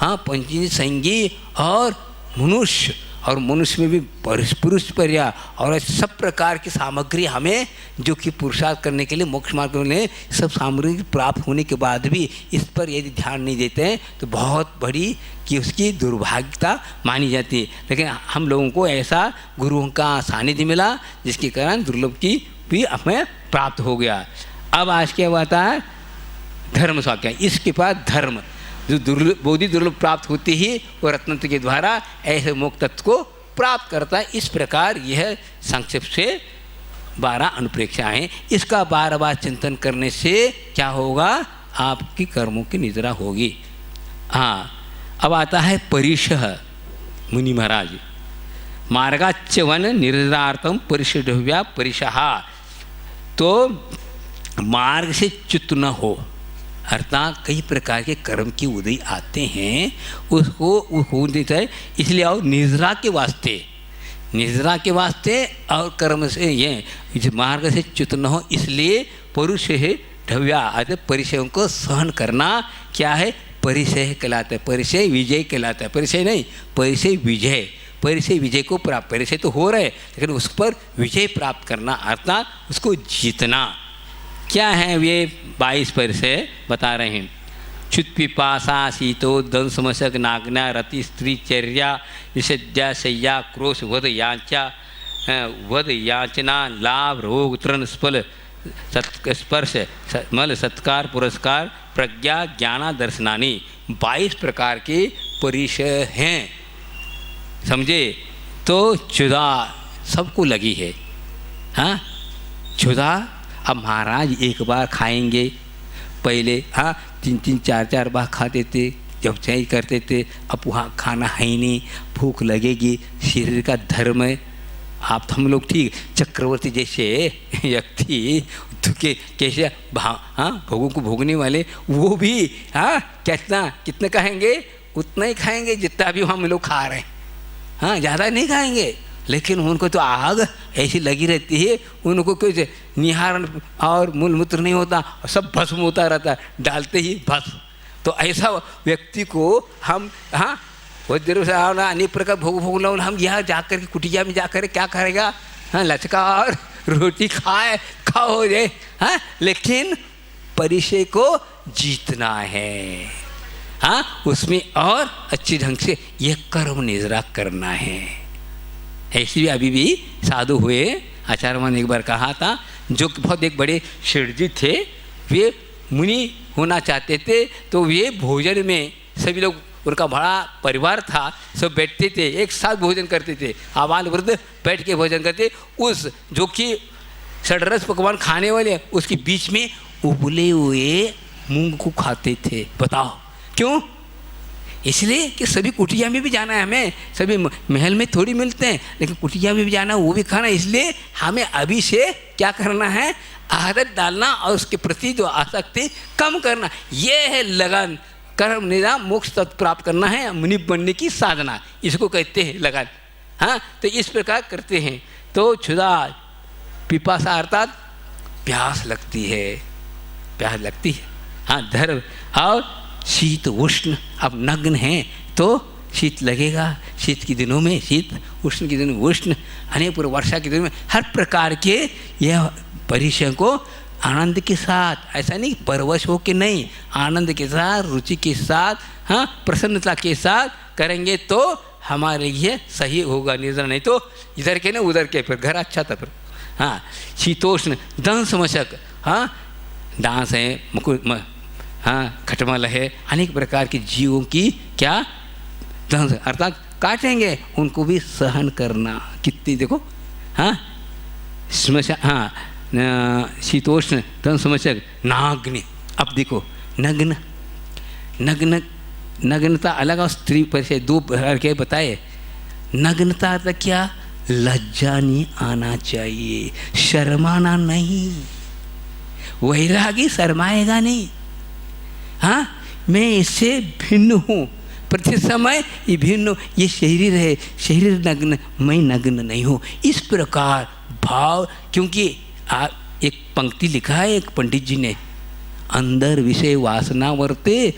पंचेंद्रिय संगी और मनुष्य, और मनुष्य में भी पुरुष पर्या और सब प्रकार की सामग्री हमें, जो कि पुरुषार्थ करने के लिए मोक्ष मार्ग में सब सामग्री प्राप्त होने के बाद भी इस पर यदि ध्यान नहीं देते हैं तो बहुत बड़ी कि उसकी दुर्भाग्यता मानी जाती है। लेकिन हम लोगों को ऐसा गुरुओं का सानिध्य मिला जिसके कारण दुर्लभ की भी हमें प्राप्त हो गया। अब आज क्या होता है? धर्म स्वाक्य, इसके पास धर्म जो बोधि दुर्लभ प्राप्त होती ही वो रत्नत्र के द्वारा ऐसे मोक्ष तत्व को प्राप्त करता है। इस प्रकार यह संक्षेप से 12 अनुप्रेक्षा हैं। इसका बार चिंतन करने से क्या होगा? आपकी कर्मों की निद्रा होगी। अब आता है परिशः। मुनि महाराज मार्गाच्यवन निद्रार्थम परिषढव्या परिशः, तो मार्ग से च्युत न हो, अर्थात कई प्रकार के कर्म की उदय आते हैं, उसको हो देता है। इसलिए और निद्रा के वास्ते और कर्म से ये मार्ग से च्युत न हो, इसलिए परुष है ढव्या, अर्थात परिचयों को सहन करना क्या है? परिचय कहलाता है, परिचय विजय कहलाता है। परिचय नहीं, परिचय विजय, परिचय विजय को प्राप्त, परिचय तो हो रहे लेकिन उस पर विजय प्राप्त करना, अर्थात उसको जीतना। क्या है वे 22 परिचय बता रहे हैं। च्युत पिपासा शीतो दंशमशक नाग्ना रति स्त्री चर्या निषद्या शय्या क्रोश वध याचना लाभ रोग तृण स्पर्श मल सत्कार पुरस्कार प्रज्ञा ज्ञाना दर्शनानी, 22 प्रकार के परिचय हैं, समझे। तो क्षुधा सबको लगी है, क्षुधा। अब महाराज एक बार खाएंगे, पहले 3-3, 4-4 बार खाते थे, जब चाय करते थे। अब वहाँ खाना है ही नहीं, भूख लगेगी, शरीर का धर्म है। आप हम लोग ठीक चक्रवर्ती जैसे व्यक्ति कैसे भोगों को भोगने वाले, वो भी कितना खाएंगे? उतना ही खाएंगे जितना भी हम लोग खा रहे हैं, ज़्यादा नहीं खाएंगे। लेकिन उनको तो आग ऐसी लगी रहती है, उनको कोई निहारण और मूलमूत्र नहीं होता, सब भस्म होता रहता, डालते ही भस्म। तो ऐसा व्यक्ति को हम वज्र से अनेक प्रकार भोग लो, हम यहाँ जाकर के कुटिया में जाकर क्या करेगा? लचका और रोटी खाओ हो जाए, लेकिन परिचय को जीतना है, उसमें और अच्छी ढंग से यह कर्म निद्रा करना है। ऐसे भी अभी भी साधु हुए, आचार्य ने एक बार कहा था, जो बहुत एक बड़े शिवजी थे, वे मुनि होना चाहते थे, तो वे भोजन में सभी लोग, उनका बड़ा परिवार था, सब बैठते थे, एक साथ भोजन करते थे, आबाल वृद्ध बैठ के भोजन करते। उस जो कि षड्रस पकवान खाने वाले, उसके बीच में उबले हुए मूंग को खाते थे। बताओ क्यों? इसलिए कि सभी कुटिया में भी जाना है हमें, सभी महल में थोड़ी मिलते हैं, लेकिन कुटिया में भी जाना, वो भी खाना। इसलिए हमें अभी से क्या करना है? आदत डालना और उसके प्रति जो आसक्ति कम करना। ये है लगन। कर्म निद्रा मोक्ष तत्व प्राप्त करना है, मुनि बनने की साधना, इसको कहते हैं लगन। तो इस प्रकार करते हैं। तो क्षुधा पिपासा अर्थात प्यास लगती है, धर्म और शीत उष्ण। अब नग्न हैं तो शीत लगेगा, शीत के दिनों में शीत, उष्ण के दिनों में उष्ण, अनेक वर्षा के दिनों में हर प्रकार के यह परिचय को आनंद के साथ, ऐसा नहीं परवश हो के नहीं, आनंद के साथ, रुचि के साथ, हाँ, प्रसन्नता के साथ करेंगे तो हमारे लिए सही होगा। निर्जन नहीं तो इधर के ना उधर के, फिर घर अच्छा था फिर। हाँ, शीतोष्ण दंश मशक, हाँ, डांस है, मुकुट, हाँ, खटमल है, अनेक प्रकार के जीवों की क्या दंश, अर्थात काटेंगे उनको भी सहन करना। कितनी देखो, हाँ, समस्या, हाँ, शीतोष्ण दंश समस्या, नाग्न। अब देखो नग्न, नग्न, नग्नता अलग और स्त्री पर से दो प्रकार के बताए। नग्नता तो क्या, लज्जा नहीं आना चाहिए, शर्माना नहीं। वैरागी शर्माएगा नहीं। हाँ, मैं इससे भिन्न हूँ, प्रति समय ये भिन्न, ये शरीर है, शरीर नग्न, मैं नग्न नहीं हूँ। इस प्रकार भाव, क्योंकि एक पंक्ति लिखा है एक पंडित जी ने, अंदर विषय वासना वर्ते,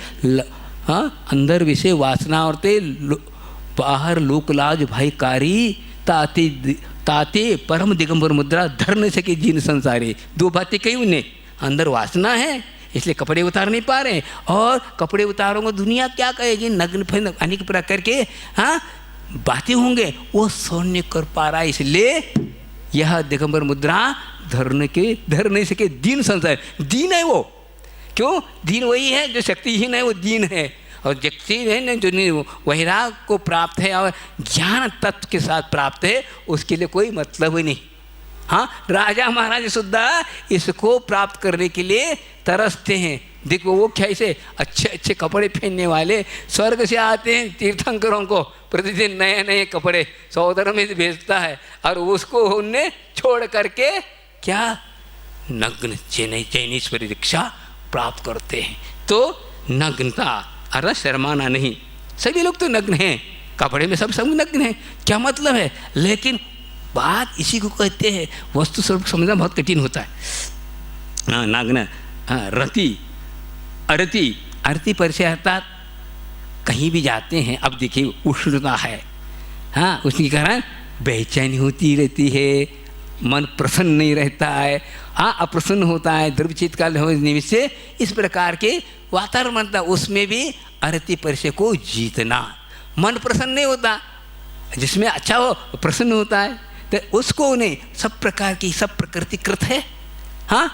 हाँ, अंदर विषय वासना वर्ते, बाहर लोकलाज भाईकारी, ताते ताते परम दिगंबर मुद्रा धर न सके जीन संसारे। दो बातें कही उन्हें, अंदर वासना है इसलिए कपड़े उतार नहीं पा रहे, और कपड़े उतारोगे दुनिया क्या कहेगी, नग्न फिर अनेक प्रकार के, हाँ, बातें होंगे, वो सहन नहीं कर पा रहा, इसलिए यह दिगंबर मुद्रा धर नहीं सके दीन संसार। दीन है वो, क्यों, दीन वही है जो शक्तिहीन है, वो दीन है। और व्यक्ति है ना जो वैराग को प्राप्त है और ज्ञान तत्व के साथ प्राप्त है, उसके लिए कोई मतलब ही नहीं। हाँ, राजा महाराज सुद्धा इसको प्राप्त करने के लिए तरसते हैं। देखो वो कैसे अच्छे अच्छे कपड़े पहनने वाले स्वर्ग से आते हैं, तीर्थंकरों को प्रतिदिन नए नए कपड़े सौदर में भेजता है, और उसको उनने छोड़ करके क्या नग्न चैनीश्वरी दीक्षा प्राप्त करते हैं। तो नग्नता अर्थात शर्माना नहीं। सभी लोग तो नग्न हैं, कपड़े में सब नग्न हैं, क्या मतलब है, लेकिन बात इसी को कहते हैं, वस्तु स्वरूप समझना बहुत कठिन होता है। हाँ, नग्न, हाँ, रति, अरति, अरति परिचय अर्थात कहीं भी जाते हैं, अब देखिए उष्णता है, हाँ, उसके कारण बेचैनी होती रहती है, मन प्रसन्न नहीं रहता है, हाँ, अप्रसन्न होता है, द्रव्यचित काल होने से इस प्रकार के वातावरण था, उसमें भी अरति परिचय को जीतना। मन प्रसन्न नहीं होता, जिसमें अच्छा हो प्रसन्न होता है, तो उसको नहीं, सब प्रकार की, सब प्रकृति कृत है। हाँ,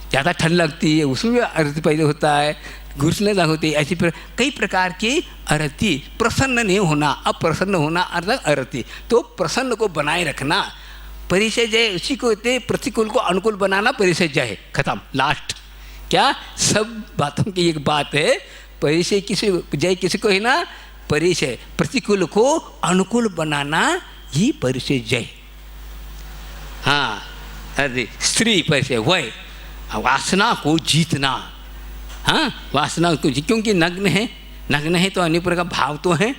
ज़्यादा ठंड लगती है उसमें भी अरति पैदा होता है, घुसने होती है, ऐसी कई प्रकार की अरति। प्रसन्न नहीं होना, अप्रसन्न होना अर्थात अरति। तो प्रसन्न को बनाए रखना परिचय जय, उसी को कहते प्रतिकूल को अनुकूल बनाना परिचय जय, खत्म, लास्ट। क्या सब बातों की एक बात है, परिचय किसी जय किसी को है ना, परिचय प्रतिकूल को अनुकूल बनाना ही परिचय जय। हाँ, अरे स्त्री परिचय वह वासना को जीतना। हाँ, वासना को क्योंकि नग्न है तो अनेक प्रकार भाव तो हैं,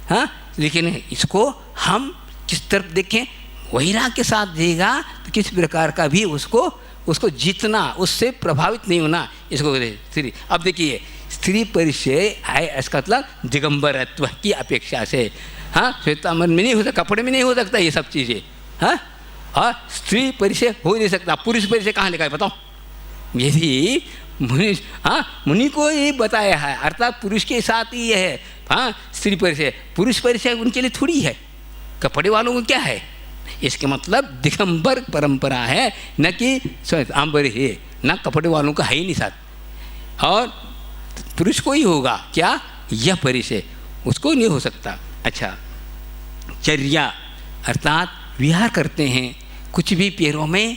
हाँ, लेकिन इसको हम किस तरफ देखें, वैराग के साथ देगा तो किस प्रकार का भी उसको जीतना, उससे प्रभावित नहीं होना, इसको कहते स्त्री। अब देखिए स्त्री परिचय है, इसका मतलब दिगंबरत्व की अपेक्षा से, हाँ, श्वेतांबर में नहीं हो सकता, कपड़े में नहीं हो सकता ये सब चीज़ें, हाँ, और स्त्री परिचय हो नहीं सकता। पुरुष परिचय कहाँ लिखा है बताओ, यदि मुनि, हाँ, मुनि को ही बताया है, अर्थात पुरुष के साथ ही है। हाँ, स्त्री परिचय, पुरुष परिचय उनके लिए थोड़ी है, कपड़े वालों को क्या है, इसके मतलब दिगंबर परंपरा है, न कि श्वेतांबर है, न कपड़े वालों का है ही नहीं साथ, और पुरुष को ही होगा क्या यह परिचय, उसको नहीं हो सकता। अच्छा, चर्या अर्थात विहार करते हैं, कुछ भी पैरों में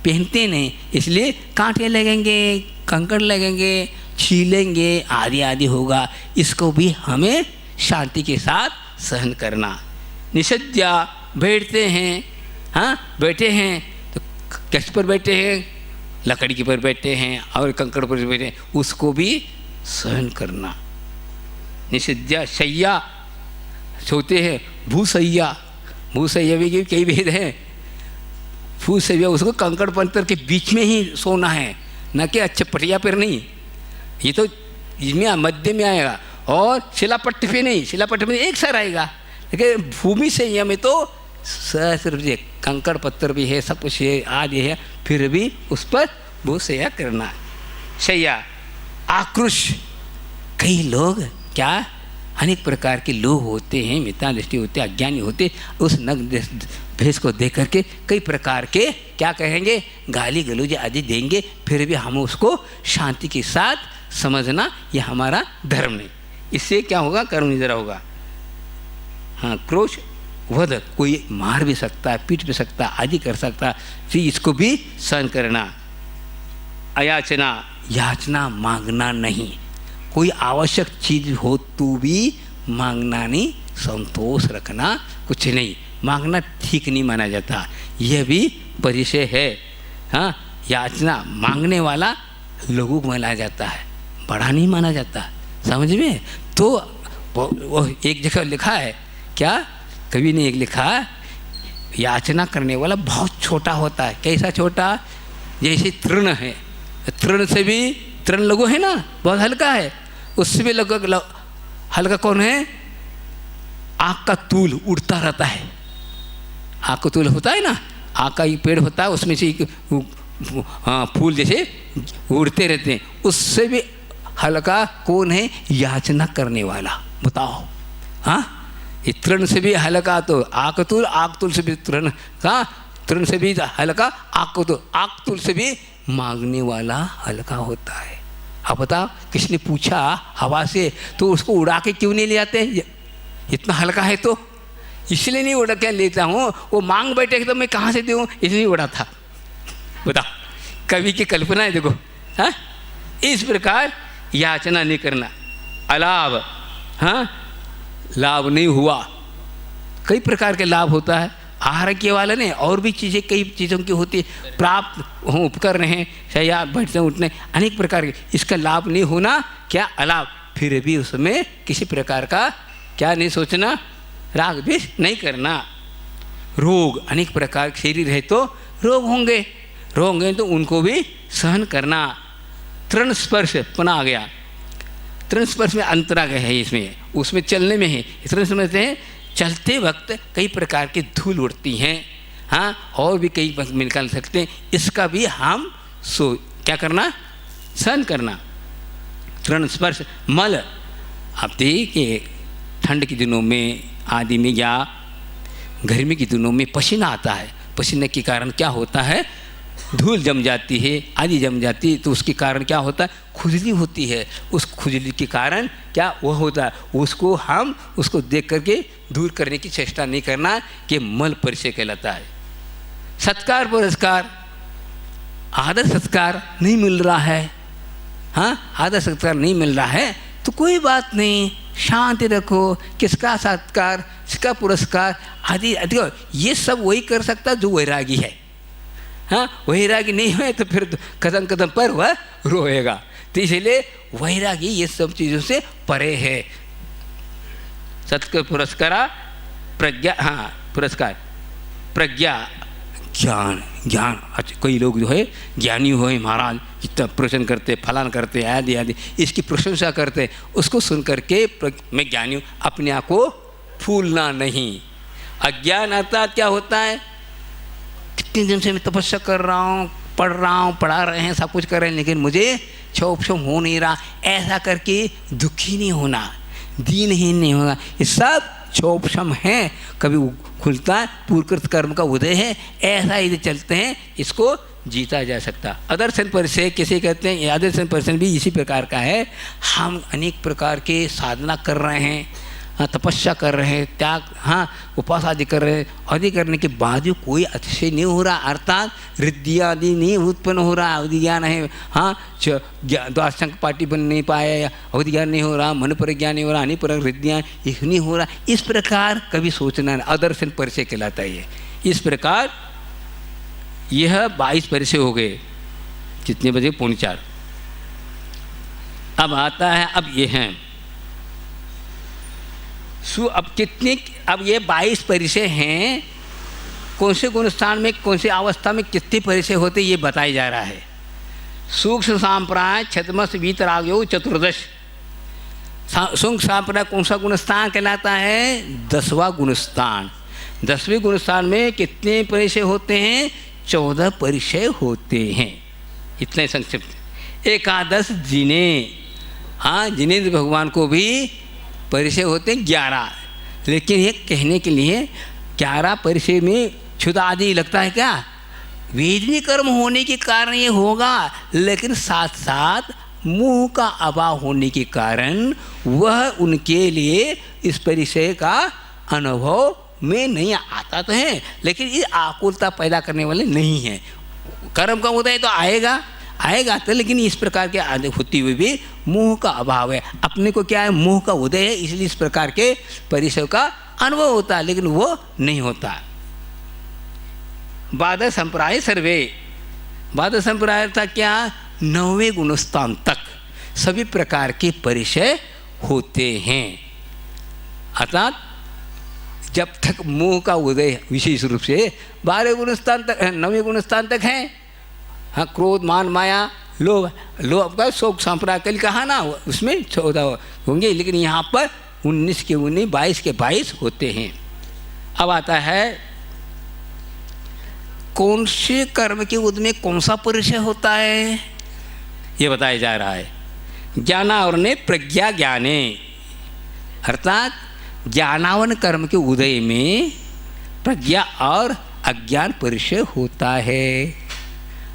पहनते नहीं, इसलिए कांटे लगेंगे, कंकड़ लगेंगे, छीलेंगे, आदि आदि होगा, इसको भी हमें शांति के साथ सहन करना। निषद्या बैठते हैं, हाँ, बैठे हैं तो किस पर बैठे हैं, लकड़ी के पर बैठे हैं और कंकड़ पर बैठे हैं, उसको भी सहन करना। निषद्या शैया सोते हैं, भूसैया, भूसैया भी कई भेद हैं। भूसैया उसको कंकड़ पत्थर के बीच में ही सोना है, न कि अच्छे पटिया पर नहीं, ये तो इसमें मध्य में आएगा, और शिलापट्ट पे नहीं, शिलापट्ट में एक सर आएगा, लेकिन भूमि सैया में तो सहस्र कंकड़ पत्थर भी है, सब कुछ है, आदि है, फिर भी उस पर वो शैया करना। शैया आक्रोश, कई लोग क्या अनेक प्रकार के लोग होते हैं, मिथ्या दृष्टि होते, अज्ञानी होते, उस नग्न भेष को देख करके कई प्रकार के क्या कहेंगे, गाली गलौज आदि देंगे, फिर भी हम उसको शांति के साथ समझना ये हमारा धर्म नहीं। इससे क्या होगा, कर्म नहीं जरा होगा। हाँ, क्रोध वध, कोई मार भी सकता है, पीट भी सकता है, आदि कर सकता है, तो इसको भी सहन करना। अयाचना, याचना मांगना नहीं, कोई आवश्यक चीज़ हो तो भी मांगना नहीं, संतोष रखना, कुछ नहीं मांगना ठीक नहीं माना जाता, यह भी परिचय है। हाँ, याचना मांगने वाला लोगों को माना जाता है, बड़ा नहीं माना जाता, समझ में। तो वो एक जगह लिखा है, क्या कवि ने एक लिखा, याचना करने वाला बहुत छोटा होता है। कैसा छोटा, जैसे तृण है, तृण से भी, तृण लघु है ना, बहुत हल्का है, उससे भी लगभग हल्का कौन है, आग का तूल उड़ता रहता है। आग का तूल होता है ना, आग का एक पेड़ होता है, उसमें से हाँ फूल जैसे उड़ते रहते हैं, उससे भी हल्का कौन है, याचना करने वाला। बताओ, हाँ, ये तृण से भी हल्का तो आग तूल, आग तूल से भी तृण का, तृण से भी हल्का आग तूल, आग तूल से भी मांगने वाला हल्का होता है। अब बताओ, किसने पूछा हवा से, तो उसको उड़ा के क्यों नहीं ले आते, इतना हल्का है तो इसलिए नहीं उड़ा के लेता हूँ, वो मांग बैठे तो मैं कहाँ से दूँ, इसलिए उड़ा था। बताओ, कवि की कल्पना है, देखो। हाँ, इस प्रकार याचना नहीं करना। अलाभ, हाँ, लाभ नहीं हुआ, कई प्रकार के लाभ होता है, आहार के वाला नहीं, और भी चीज़ें कई चीज़ों की होती है, प्राप्त हों, उपकरण हैं, शैया बैठने उठने, अनेक प्रकार के, इसका लाभ नहीं होना क्या अलाभ, फिर भी उसमें किसी प्रकार का क्या नहीं सोचना, राग द्वेष नहीं करना। रोग, अनेक प्रकार के शरीर है तो रोग होंगे, रोग होंगे तो उनको भी सहन करना। तृण स्पर्श पुनः आ गया, तृण स्पर्श में अंतराग है, इसमें उसमें चलने में है, तृण समझते हैं चलते वक्त कई प्रकार की धूल उड़ती हैं, हाँ, और भी कई निकाल सकते हैं, इसका भी हम क्या करना, सहन करना। तृण स्पर्श, मल, आप देखिए ठंड के दिनों में आदि में या गर्मी के दिनों में पसीना आता है, पसीने के कारण क्या होता है, धूल जम जाती है, आदि जम जाती है, तो उसके कारण क्या होता है, खुजली होती है, उस खुजली के कारण क्या वह होता है, उसको हम उसको देख करके दूर करने की चेष्टा नहीं करना, कि मल परिचय कहलाता है। सत्कार पुरस्कार, आदर सत्कार नहीं मिल रहा है, हाँ, आदर सत्कार नहीं मिल रहा है तो कोई बात नहीं, शांति रखो, किसका सत्कार, किसका पुरस्कार आदि आदि, ये सब वही कर सकता जो वैरागी है। हाँ, वैरागी नहीं हुए तो फिर कदम कदम पर वह रोएगा, तो इसलिए वैरागी ये सब चीज़ों से परे है। सत्कार पुरस्कार, प्रज्ञा, हाँ पुरस्कार, प्रज्ञा, ज्ञान, ज्ञान, अच्छा कई लोग जो है ज्ञानी हुए, महाराज इतना प्रवचन करते, फलान करते, आदि आदि, इसकी प्रशंसा करते, उसको सुन करके मैं ज्ञानी हूँ, अपने आप को फूलना नहीं। अज्ञान अर्थात क्या होता है, कितने दिन से मैं तपस्या कर रहा हूँ, पढ़ रहा हूँ, पढ़ा रहे हैं, सब कुछ कर रहे हैं, लेकिन मुझे क्षोभ हो नहीं रहा, ऐसा करके दुखी नहीं होना, दीनहीन नहीं होगा, ये सब क्षोभम है, कभी खुलता है, पूर्वकृत कर्म का उदय है, ऐसा यदि चलते हैं, इसको जीता जा सकता। अदर्शन परिचय किसे कहते हैं, अदर्शन परिचय भी इसी प्रकार का है। हम अनेक प्रकार के साधना कर रहे हैं, हाँ, तपस्या कर रहे हैं, त्याग, हाँ, उपास आदि कर रहे हैं, आदि करने के बाद भी कोई अतिशय नहीं हो रहा, अर्थात रिद्धि आदि नहीं उत्पन्न हो रहा, अवधि ज्ञान है, हाँ, द्वादशांक पाटी बन नहीं पाया, अवधि ज्ञान नहीं हो रहा, मन पर ज्ञान नहीं हो रहा, अनेक प्रकार रिद्धियाँ यह नहीं हो रहा, इस प्रकार कभी सोचना है, अदर्शन परिचय कहलाता है। इस प्रकार यह 22 परिचय हो गए, कितने बजे, 3:45। अब आता है, अब ये हैं अब कितने, अब ये 22 परिचय हैं, कौन से गुण स्थान में, कौन से अवस्था में कितने परिचय होते ये बताया जा रहा है। सूक्ष्म सांप्राय छद्मस वीतरागयो चतुर्दश, सूक्ष्म सांप्राय कौन सा गुणस्थान कहलाता है, 10वां गुणस्थान। 10वें गुणस्थान में कितने परिचय होते हैं, 14 परिचय होते हैं। इतने संक्षिप्त। एकादश जिने, हाँ जिनेंद्र भगवान को भी परिचय होते हैं 11, लेकिन ये कहने के लिए 11 परिचय में क्षुधा आदि लगता है क्या? वेदनीय कर्म होने के कारण ये होगा, लेकिन साथ साथ मोह का अभाव होने के कारण वह उनके लिए इस परिचय का अनुभव में नहीं आता तो है, लेकिन ये आकुलता पैदा करने वाले नहीं हैं। कर्म का उदय तो आएगा तो, लेकिन इस प्रकार के आदि होती हुई भी मोह का अभाव है। अपने को क्या है, मोह का उदय है, इसलिए इस प्रकार के परिचय का अनुभव होता है, लेकिन वो नहीं होता। बाध संप्राय सर्वे, बाध संप्राय था क्या? 9वें गुणस्थान तक सभी प्रकार के परिचय होते हैं। अर्थात जब तक मोह का उदय विशेष रूप से 12 गुणस्थान तक, 9वें गुणस्थान तक है। हाँ, क्रोध मान माया लोभ का शोक संप्राय कल कहा ना, उसमें 14 होंगे, लेकिन यहाँ पर 19 के 19, 22 के 22 होते हैं। अब आता है कौन से कर्म के उद में कौन सा परिचय होता है, ये बताया जा रहा है। ज्ञानावर ने प्रज्ञा ज्ञाने, अर्थात ज्ञानावन कर्म के उदय में प्रज्ञा और अज्ञान परिचय होता है।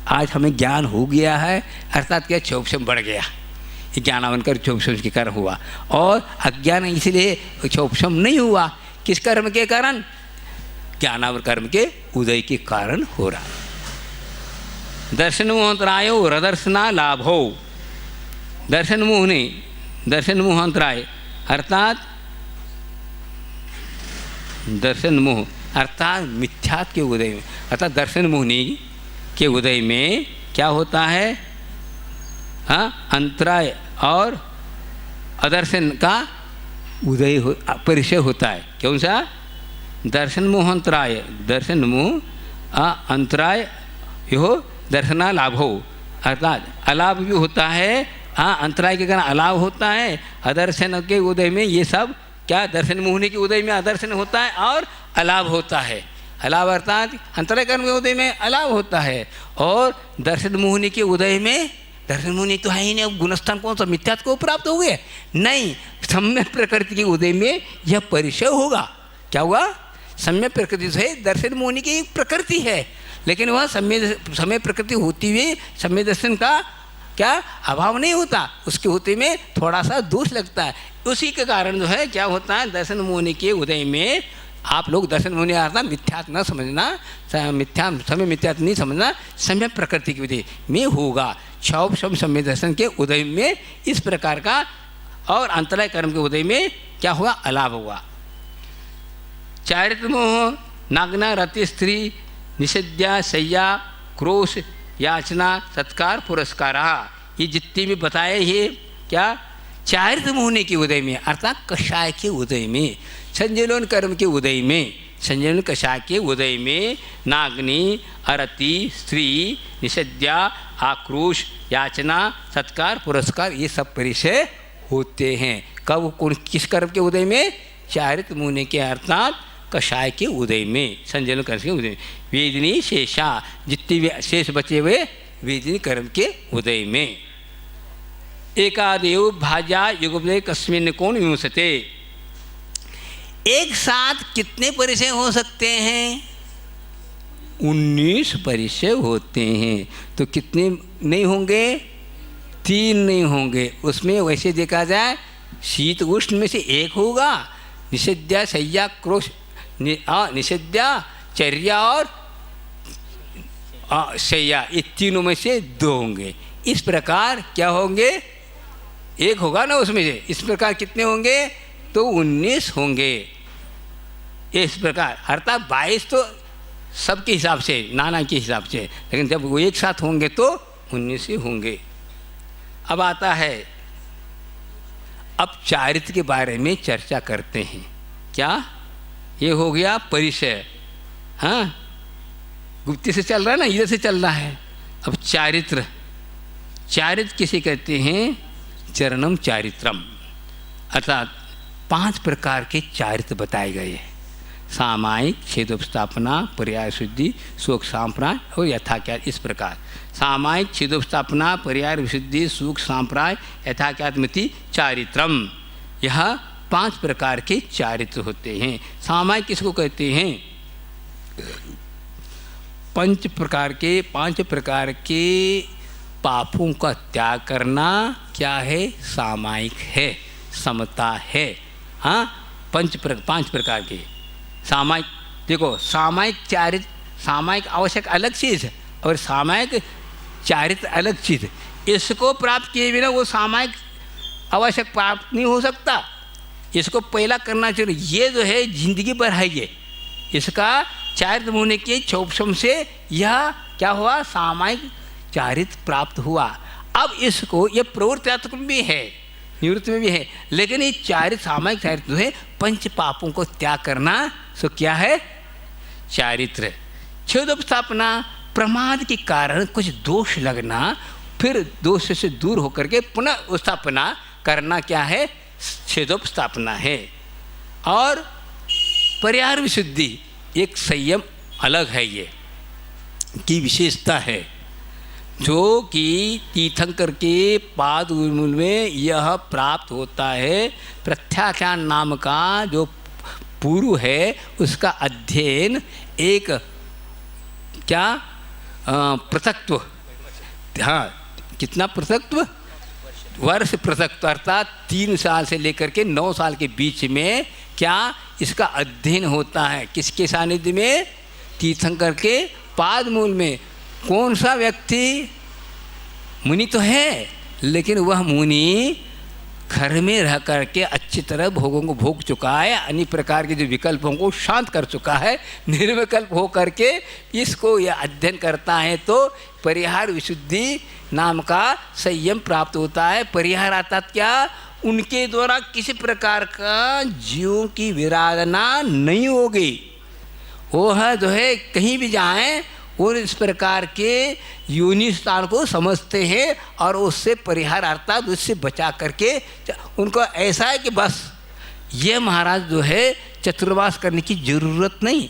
आज हमें ज्ञान हो गया है, अर्थात क्या क्षोभशम बढ़ गया, ये ज्ञानावन कर क्षोभशम के कारण हुआ, और अज्ञान इसलिए क्षोभशम नहीं हुआ। किस कर्म के कारण? ज्ञानावर कर्म के उदय के कारण हो रहा। दर्शन मोहंतरायो रदर्शना लाभो, दर्शन मोह नहीं, दर्शन मोहंतराय अर्थात दर्शन मोह अर्थात मिथ्यात्व के उदय में, अर्थात दर्शन मोहनी के उदय में क्या होता है? हाँ, अंतराय और अदर्शन का उदय परिचय होता है। कौन सा? दर्शन मोह अंतराय, दर्शन मोह अंतराय यो दर्शना लाभ हो, अर्थात अलाभ भी होता है। हाँ, अंतराय के कारण अलाभ होता है। अदर्शन के उदय में ये सब क्या? दर्शन मोहनी के उदय में अदर्शन होता है और अलाभ होता है। अलाभ अर्थात अंतराय कर्म के उदय में अलाभ होता है, और दर्शन मोहनी के उदय में, दर्शन मोहनी तो है ही नहीं, गुणस्थान कौन सा? मिथ्यात्व को प्राप्त हो गए नहीं, सम्यक प्रकृति के उदय में यह परिचय होगा। क्या हुआ? सम्यक प्रकृति से दर्शन मोहनी की एक प्रकृति है, लेकिन वह समय प्रकृति होती हुई सम्यक दर्शन का क्या अभाव नहीं होता, उसके होते में थोड़ा सा दोष लगता है। उसी के कारण जो है क्या होता है, दर्शन मोहनी के उदय में आप लोग दर्शन मोहनी अर्थात मिथ्यात्व न समझना, समय मिथ्यात्व नहीं समझना, समय प्रकृति के उदय में होगा। क्षोभ शम समय दर्शन के उदय में इस प्रकार का, और अंतराय कर्म के उदय में क्या हुआ? अलाभ हुआ। चारित्र मोह, नागना रति स्त्री, निषेध्या शय्या क्रोश याचना सत्कार पुरस्कार, ये जितने भी बताए ये क्या? चारित्र मोहने के उदय में, अर्थात कषाय के उदय में, संजलन कर्म के उदय में, संजलन कषाय के उदय में नागनी अरति स्त्री निषेध्या आक्रोश याचना सत्कार पुरस्कार ये सब परिचय होते हैं। कब? कौन? किस कर्म के उदय में? चारित्र मोहने के अर्थात कषाय के उदय में, संजलन कर्म के उदय में। वेदिनी शेषा, जितने भी शेष बचे हुए वेदिनी कर्म के उदय में। एकादेव भाजा युगपदे कस्मिन् कोण विंशते, एक साथ कितने परिचय हो सकते हैं? 19 परिचय होते हैं। तो कितने नहीं होंगे? 3 नहीं होंगे। उसमें वैसे देखा जाए शीत उष्ण में से एक होगा, निषेध्या शय्या क्रोश निषेध्या चर्या और शय्या, ये तीनों में से 2 होंगे। इस प्रकार क्या होंगे? एक होगा ना उसमें से, इस प्रकार कितने होंगे? तो 19 होंगे। इस प्रकार अर्थात 22 तो सबके हिसाब से, नाना के हिसाब से, लेकिन जब वो एक साथ होंगे तो 19 ही होंगे। अब आता है, अब चारित्र के बारे में चर्चा करते हैं। क्या? ये हो गया परिचय। हाँ, गुप्ती से चल रहा है ना, इधर से चल रहा है। अब चारित्र, चारित्र किसे कहते हैं? चरणम चारित्रम, अर्थात 5 प्रकार के चारित्र बताए गए हैं। सामायिक, छेदोपस्थापना, पर्याय शुद्धि, शोक सांप्राय और यथाख्यात। इस प्रकार सामायिक, छेदोपस्थापना, पर्याय विशुद्धि, शोक सांप्राय, यथाख्यातमिति चारित्रम। यह 5 प्रकार के चारित्र होते हैं। सामायिक किसको कहते हैं? 5 प्रकार के पापों का त्याग करना क्या है? सामायिक है, समता है। हाँ, 5 प्रकार के सामायिक। देखो, सामायिक चारित्र, सामायिक आवश्यक अलग चीज़ है और सामायिक चारित्र अलग चीज़ है। इसको प्राप्त किए बिना वो सामायिक आवश्यक प्राप्त नहीं हो सकता। इसको पहला करना चाहिए। ये जो है जिंदगी भर है, ये इसका चारित्र होने के चौपशम से यह क्या हुआ? सामायिक चारित्र प्राप्त हुआ। अब इसको ये प्रवृत्त्यात्मक भी है, निवृत्त में भी है, लेकिन ये चारित्र, सामायिक चारित्र जो है 5 पापों को त्याग करना, सो क्या है? चारित्र। छेदोपस्थापना, प्रमाद के कारण कुछ दोष लगना, फिर दोष से दूर होकर के पुनः स्थापना करना क्या है? छेदोपस्थापना है। और पर्याय विशुद्धि, एक संयम अलग है, ये की विशेषता है, जो कि तीर्थंकर के पाद मूल में यह प्राप्त होता है। प्रत्याख्यान नाम का जो पूर्व है उसका अध्ययन एक क्या पृथक्त्व, हाँ, कितना पृथक्त्व? वर्ष पृथक्त्व, अर्थात 3 साल से लेकर के 9 साल के बीच में क्या इसका अध्ययन होता है? किसके सानिध्य में? तीर्थंकर के पाद मूल में। कौन सा व्यक्ति? मुनि तो है, लेकिन वह मुनि घर में रह करके अच्छी तरह भोगों को भोग चुका है, अन्य प्रकार के जो विकल्पों को शांत कर चुका है, निर्विकल्प हो करके इसको यह अध्ययन करता है तो परिहार विशुद्धि नाम का संयम प्राप्त होता है। परिहार अर्थात क्या? उनके द्वारा किसी प्रकार का जीवों की विराधना नहीं होगी। वह जो है कहीं भी जाएं और इस प्रकार के योनि स्थान को समझते हैं और उससे परिहार अर्थात उससे बचा करके उनको ऐसा है कि बस ये महाराज जो है चतुर्वास करने की ज़रूरत नहीं,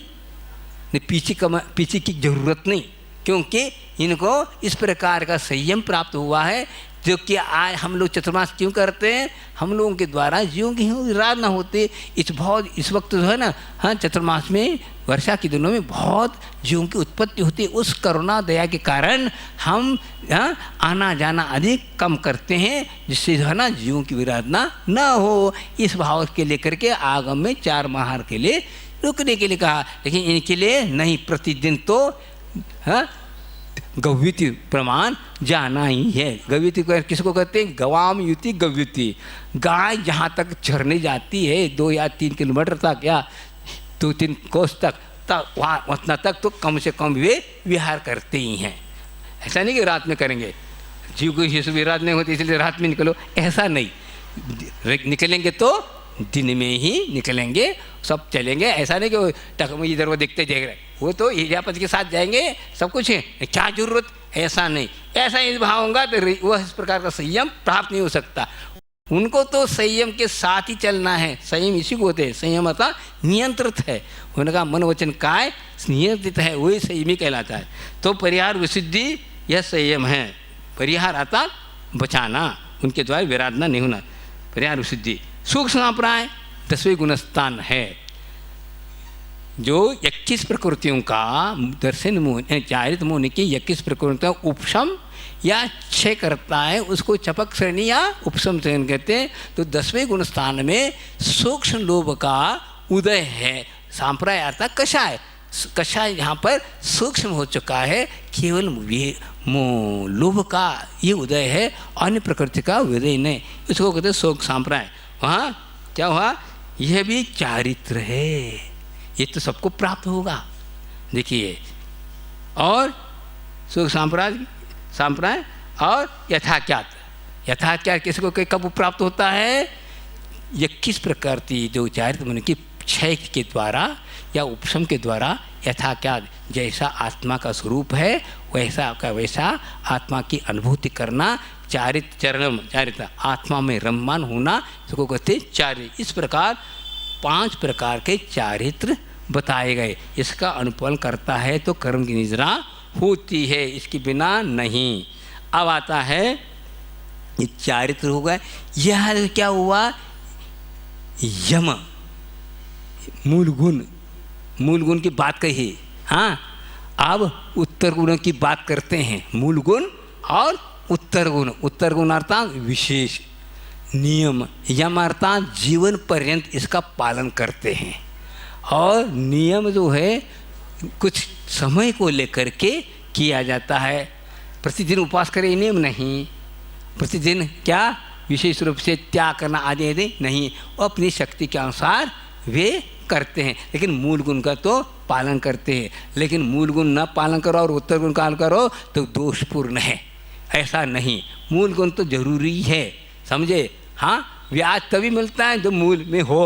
पीछे की ज़रूरत नहीं, क्योंकि इनको इस प्रकार का संयम प्राप्त हुआ है। जो कि आज हम लोग चतुर्मास क्यों करते हैं? हम लोगों के द्वारा जीवों की विराधना होती। इस वक्त जो है ना, हाँ, चतुर्मास में वर्षा के दिनों में बहुत जीवों की उत्पत्ति होती है। उस करुणा दया के कारण हम आना जाना अधिक कम करते हैं, जिससे जो है ना जीवों की विराधना न हो। इस भाव के लेकर के आगम में 4 माह के लिए रुकने के लिए कहा, लेकिन इनके लिए नहीं, प्रतिदिन तो गव्युति प्रमाण जाना ही है। गव्युति किसको कहते हैं? गवाम युति गव्युति। गाय जहाँ तक चरने जाती है 2 या 3 किलोमीटर तक या 2-3 कोस तक वहाँ उतना तक तो कम से कम वे विहार करते ही हैं। ऐसा नहीं कि रात में करेंगे, जीव को ये विराध नहीं होती इसलिए रात में निकलो, ऐसा नहीं। निकलेंगे तो दिन में ही निकलेंगे, सब चलेंगे। ऐसा नहीं कि टकम इधर वो देखते देख रहे, वो तो इजापत के साथ जाएंगे, सब कुछ है, क्या जरूरत? ऐसा नहीं। ऐसा इस भाव होगा तो वह इस प्रकार का संयम प्राप्त नहीं हो सकता। उनको तो संयम के साथ ही चलना है। संयम इसी को होते हैं, संयम अर्थात नियंत्रित है, उनका मन वचन काय नियंत्रित है, वही संयमी कहलाता है। तो परिहार विशुद्धि यह संयम है। परिहार अर्थात बचाना, उनके द्वारा विराधना नहीं होना, परिहार विशुद्धि। सूक्ष्म संप्राय 10वें गुणस्थान है, जो 21 प्रकृतियों का दर्शन मुनि, चारित्र मुनि की 21 प्रकृतियों का उपशम या क्षय करता है, उसको चपक श्रेणी या उपशम श्रेणी कहते हैं। तो 10वें गुण स्थान में सूक्ष्म लोभ का उदय है। सांप्राय अर्थात कषाय, कषाय यहाँ पर सूक्ष्म हो चुका है, केवल लोभ का ये उदय है, अन्य प्रकृति का उदय नहीं। इसको कहते हैं शोक सांप्राय। वहाँ क्या हुआ? यह भी चारित्र है, ये तो सबको प्राप्त होगा। देखिए, और शोक सांप्राय और यथाख्यात। यथाख्यात किसको कब प्राप्त होता है? 21 प्रकार की जो चारित्र मन की क्षय के द्वारा या उपशम के द्वारा यथाख्यात, जैसा आत्मा का स्वरूप है वैसा का वैसा आत्मा की अनुभूति करना, चारित्र आत्मा में रममान होना, इसको कहते चारित्र। इस प्रकार 5 प्रकार के चारित्र बताए गए। इसका अनुपालन करता है तो कर्म की निद्रा होती है, इसके बिना नहीं। अब आता है ये चारित्र हो गए। यह क्या हुआ, यम मूल गुण की बात कही। हाँ, अब उत्तर गुणों की बात करते हैं। मूल गुण और उत्तर गुण अर्थात विशेष नियम, यम अर्थात जीवन पर्यंत इसका पालन करते हैं। और नियम जो है कुछ समय को लेकर के किया जाता है। प्रतिदिन उपवास करें नियम नहीं, प्रतिदिन क्या विशेष रूप से त्याग करना आदि नहीं, वो अपनी शक्ति के अनुसार वे करते हैं, लेकिन मूल गुण का तो पालन करते हैं। लेकिन मूल गुण न पालन करो और उत्तर गुण का पालन करो तो दोषपूर्ण है, ऐसा नहीं। मूल गुण तो जरूरी है, समझे। हाँ, ब्याज तभी मिलता है जो मूल में हो,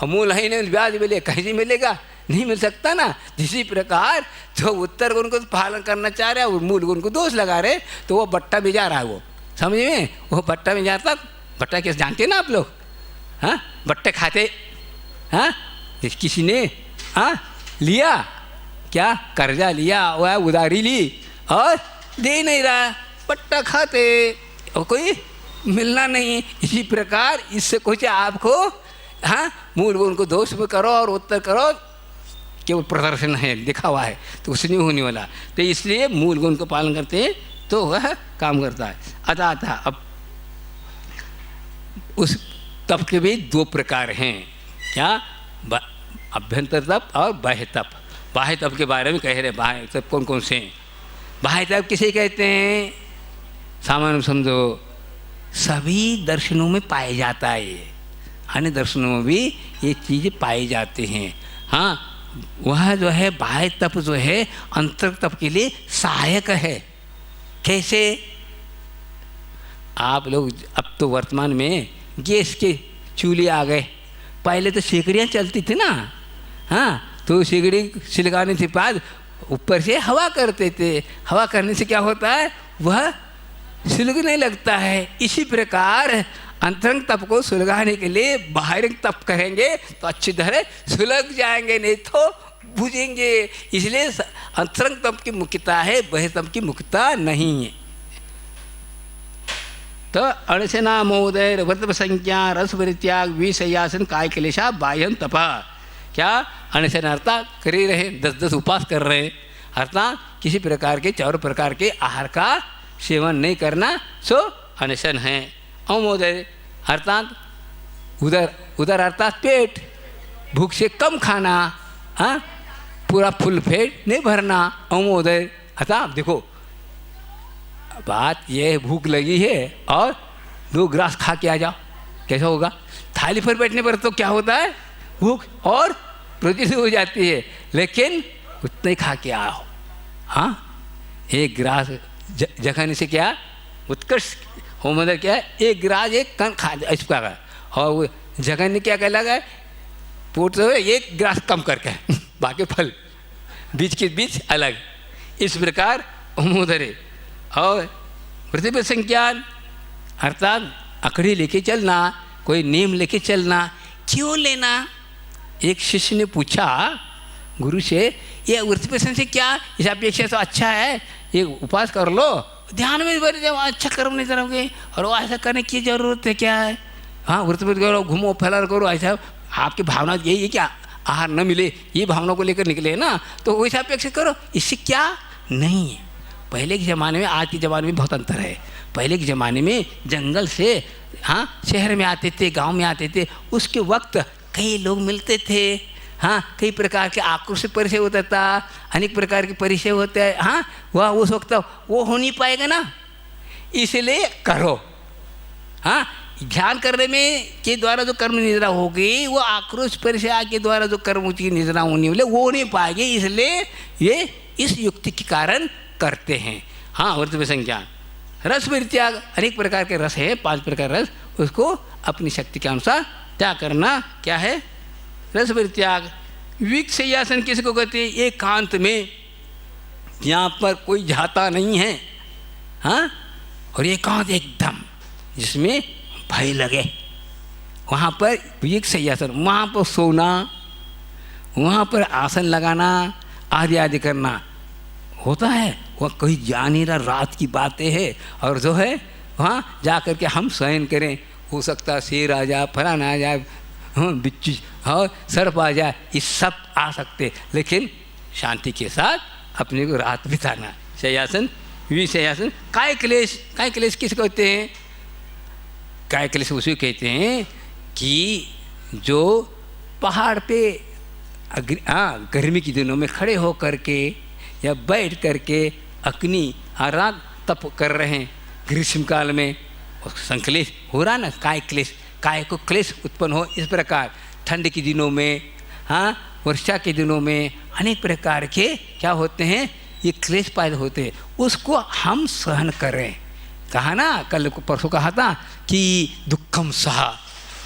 और मूल है नहीं ब्याज मिले, कहीं से मिलेगा, नहीं मिल सकता ना। इसी प्रकार जो उत्तर गुण को पालन करना चाह रहा है वो मूल गुण को दोष लगा रहे, तो वो बट्टा भिजा रहा है। वो समझ में, वो बट्टा भिजाता, बट्टा कैसे जानते हैं ना आप लोग। हाँ, बट्टे खाते, हाँ, किसी ने हाँ लिया, क्या कर्जा लिया, वह उधारी ली और दे नहीं रहा, बट्टा खाते और कोई मिलना नहीं। इसी प्रकार इससे कुछ आपको हाँ मूल गुण को दोष में करो और उत्तर करो, केवल प्रदर्शन है, दिखावा है, तो कुछ नहीं होने वाला। तो इसलिए मूल गुण को पालन करते हैं तो वह काम करता है। अतः अब उस तप के भी दो प्रकार हैं, क्या, अभ्यंतर तप और बाह्य तप। बाह्य तप के बारे में कह रहे, बाह्य तप कौन कौन से हैं। बाह्य तप किसे कहते हैं, सामान्य समझो, सभी दर्शनों में पाए जाता है ये, अन्य दर्शनों में भी ये चीज़ें पाई जाती हैं। हाँ, वह जो है बाह्य तप जो है अंतर तप के लिए सहायक है। कैसे, आप लोग अब तो वर्तमान में गैस के चूल्हे आ गए, पहले तो सिगड़ियाँ चलती थी ना। हाँ, तो सिगड़ी सिलगाने के बाद ऊपर से हवा करते थे, हवा करने से क्या होता है, वह सुलगने लगता है। इसी प्रकार अंतरंग तप को सुलगाने के लिए बाहरी तप करेंगे तो अच्छी तरह सुलग जाएंगे, नहीं तो बुझेंगे। इसलिए अंतरंग तप की मुख्यता है, बाह्य तप की मुख्यता नहीं है। तो अणसना मोदय व्रत संज्ञा रस परित्याग विषयासन काय क्लेशा बाह्यम तपा। क्या, अणसन अर्थात करे रहे, 10-10 उपवास कर रहे, अर्थात किसी प्रकार के 4 प्रकार के आहार का सेवन नहीं करना, सो अनशन है। अमोदय अर्थात उदर अर्थात पेट, भूख से कम खाना, हाँ, पूरा फुल पेट नहीं भरना, अमोदय। अर्थात देखो बात यह, भूख लगी है और 2 ग्रास खा के आ जाओ, कैसा होगा। थाली पर बैठने पर तो क्या होता है, भूख और प्रतीत हो जाती है, लेकिन उतना ही खा के आओ। हाँ, 1 ग्रास जखन से क्या उत्कर्ष हो, मतलब क्या है, 1 ग्रास 1 कण खा इस प्रकार, और वो जगन ने क्या कह लगा, पोट तो 1 ग्रास कम करके बाकी फल बीच के बीच अलग। इस प्रकार अमोदरे। और पृथ्वी संज्ञान अर्थात अकड़ी लेके चलना, कोई नियम लेके चलना। क्यों लेना, एक शिष्य ने पूछा गुरु से, ये वृत्ति से क्या, इस अपेक्षा तो अच्छा है, ये उपवास कर लो, ध्यान में बैठ जाओ, अच्छा कर्म नहीं करोगे, और वो ऐसा करने की जरूरत है क्या है। हाँ, वृत्ति करो, घूमो फैला करो, ऐसा आपकी भावना यही है क्या, आहार न मिले ये भावना को लेकर निकले ना, तो वैसा अपेक्षा करो, इससे क्या नहीं है। पहले के ज़माने में आज के ज़माने में बहुत अंतर है। पहले के ज़माने में जंगल से हाँ शहर में आते थे, गांव में आते थे, उसके वक्त कई लोग मिलते थे। हाँ, कई प्रकार के आक्रोश परिचय होता था, अनेक प्रकार के परिचय होते हैं। हाँ, वह उस वक्त वो हो नहीं पाएगा ना, इसलिए करो। हाँ, ध्यान करने में के द्वारा जो कर्म निद्रा होगी, वो आक्रोश परिचय के द्वारा जो कर्म की निद्रा होने वाले वो नहीं पाएगी, इसलिए ये इस युक्ति के कारण करते हैं। हाँ, वृत्ति संज्ञान रस परित्याग, अनेक प्रकार के रस है, 5 प्रकार रस, उसको अपनी शक्ति के अनुसार त्याग करना क्या है, रस परित्याग। विक शय्यासन किसको कहते हैं, एकांत में, यहाँ पर कोई जाता नहीं है। हाँ, और एकांत एकदम जिसमें भय लगे, वहाँ पर विक शय्यासन, वहाँ पर सोना, वहाँ पर आसन लगाना आदि आदि करना होता है। वह कहीं जा नहीं रहा, रात की बातें हैं, और जो है वहाँ जा कर के हम शयन करें। हो सकता है शेर आ जाए, फलाना आ जाए, हाँ बिच्छू और सर्प आ जाए, ये सब आ सकते, लेकिन शांति के साथ अपने को रात बिताना। शय्यासन विशय्यासन। काय क्लेश किस कहते हैं? काय क्लेश उसे कहते हैं कि जो पहाड़ पे गर्मी के दिनों में खड़े हो करके या बैठ करके अग्नि आराग तप कर रहे हैं ग्रीष्म काल में, संक्लेश हो रहा ना, काय क्लेश, काय को क्लेश उत्पन्न हो। इस प्रकार ठंड के दिनों में, हाँ वर्षा के दिनों में अनेक प्रकार के क्या होते हैं, ये क्लेश पैदा होते हैं, उसको हम सहन करें। कहा ना, कल को परसों कहा था कि दुखम सहा,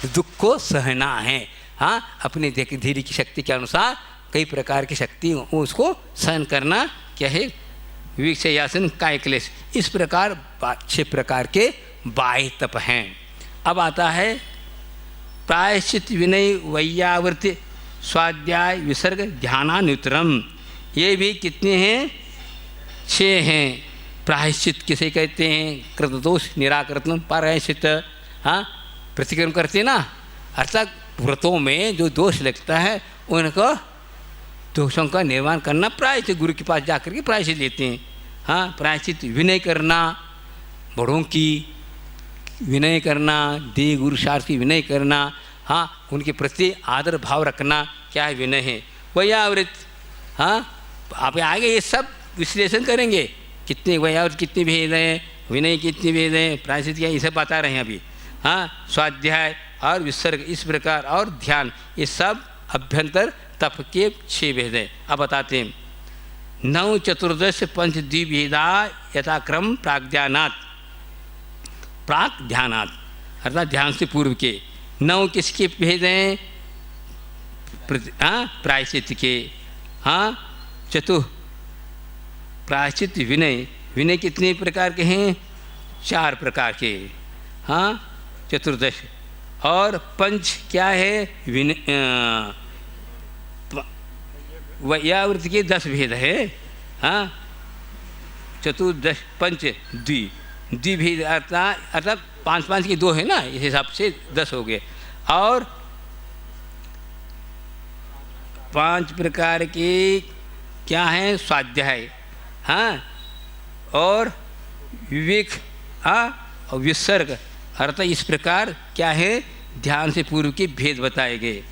दुख को सहना है। हाँ, अपने धीरे की शक्ति के अनुसार कई प्रकार की शक्ति उसको सहन करना क्या है, विषयासन काय क्लेश। इस प्रकार 6 प्रकार के बाह्य तप हैं। अब आता है प्रायश्चित विनय वैयावृत्ति स्वाध्याय विसर्ग ध्यानानुत्तरम। ये भी कितने हैं? 6 हैं। प्रायश्चित किसे कहते हैं? कृतदोष निराकृतम प्रायश्चित। हाँ, प्रतिक्रम करते ना, अर्थात व्रतों में जो दोष लगता है उनको दोषों का निर्माण करना प्रायश्चित, गुरु के पास जाकर के प्रायश्चित लेते हैं। हाँ, प्रायश्चित विनय करना, बड़ों की विनय करना, देव गुरु शास्त्र की विनय करना, हाँ उनके प्रति आदर भाव रखना, क्या है विनय है। वैयावृत, हाँ आप आगे ये सब विश्लेषण करेंगे, कितने वैयावृत कितने भेद हैं, विनय कितने भेद हैं, प्रायश्चित क्या, ये सब बता रहे हैं अभी। हाँ, स्वाध्याय और विसर्ग इस प्रकार, और ध्यान, ये सब अभ्यंतर तप के 6 भेद हैं। अब बताते हैं 9 14 पंच द्विभेदा यथाक्रम प्राग्ध्यानात्, प्राक ध्यानात् अर्थात ध्यान से पूर्व के 9 किसके भेद हैं? प्रायश्चित के। हाँ, प्रायश्चित विनय, विनय कितने प्रकार के हैं? 4 प्रकार के। हाँ, 14 और पंच क्या है? विनय वैयावृत्ति के 10 भेद है। हाँ, 14 पंच द्विभेद अर्थात 5 के 2 है ना, इस हिसाब से 10 हो गए। और 5 प्रकार के क्या हैं? स्वाध्याय, हाँ, और विवेक, हाँ, और विसर्ग अर्थात इस प्रकार क्या है? ध्यान से पूर्व के भेद बताए गए।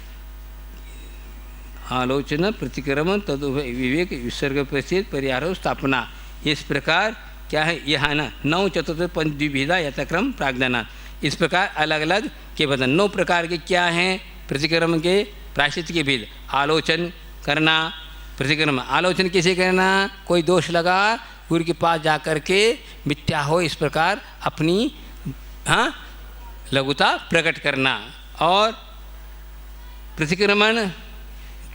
आलोचना प्रतिक्रमण तद विवेक विसर्ग प्रसिद्ध परिहार स्थापना, इस प्रकार क्या है? यह ना 9 14 पंच द्विभेदा यथाक्रम प्राग्ध्यानात्, इस प्रकार अलग अलग के बदन 9 प्रकार के क्या हैं? प्रतिक्रमण के प्रायश्चित के भेद। आलोचन करना, प्रतिक्रमण आलोचन कैसे करना? कोई दोष लगा गुरु के पास जा कर के मिथ्या हो इस प्रकार अपनी हाँ लघुता प्रकट करना। और प्रतिक्रमण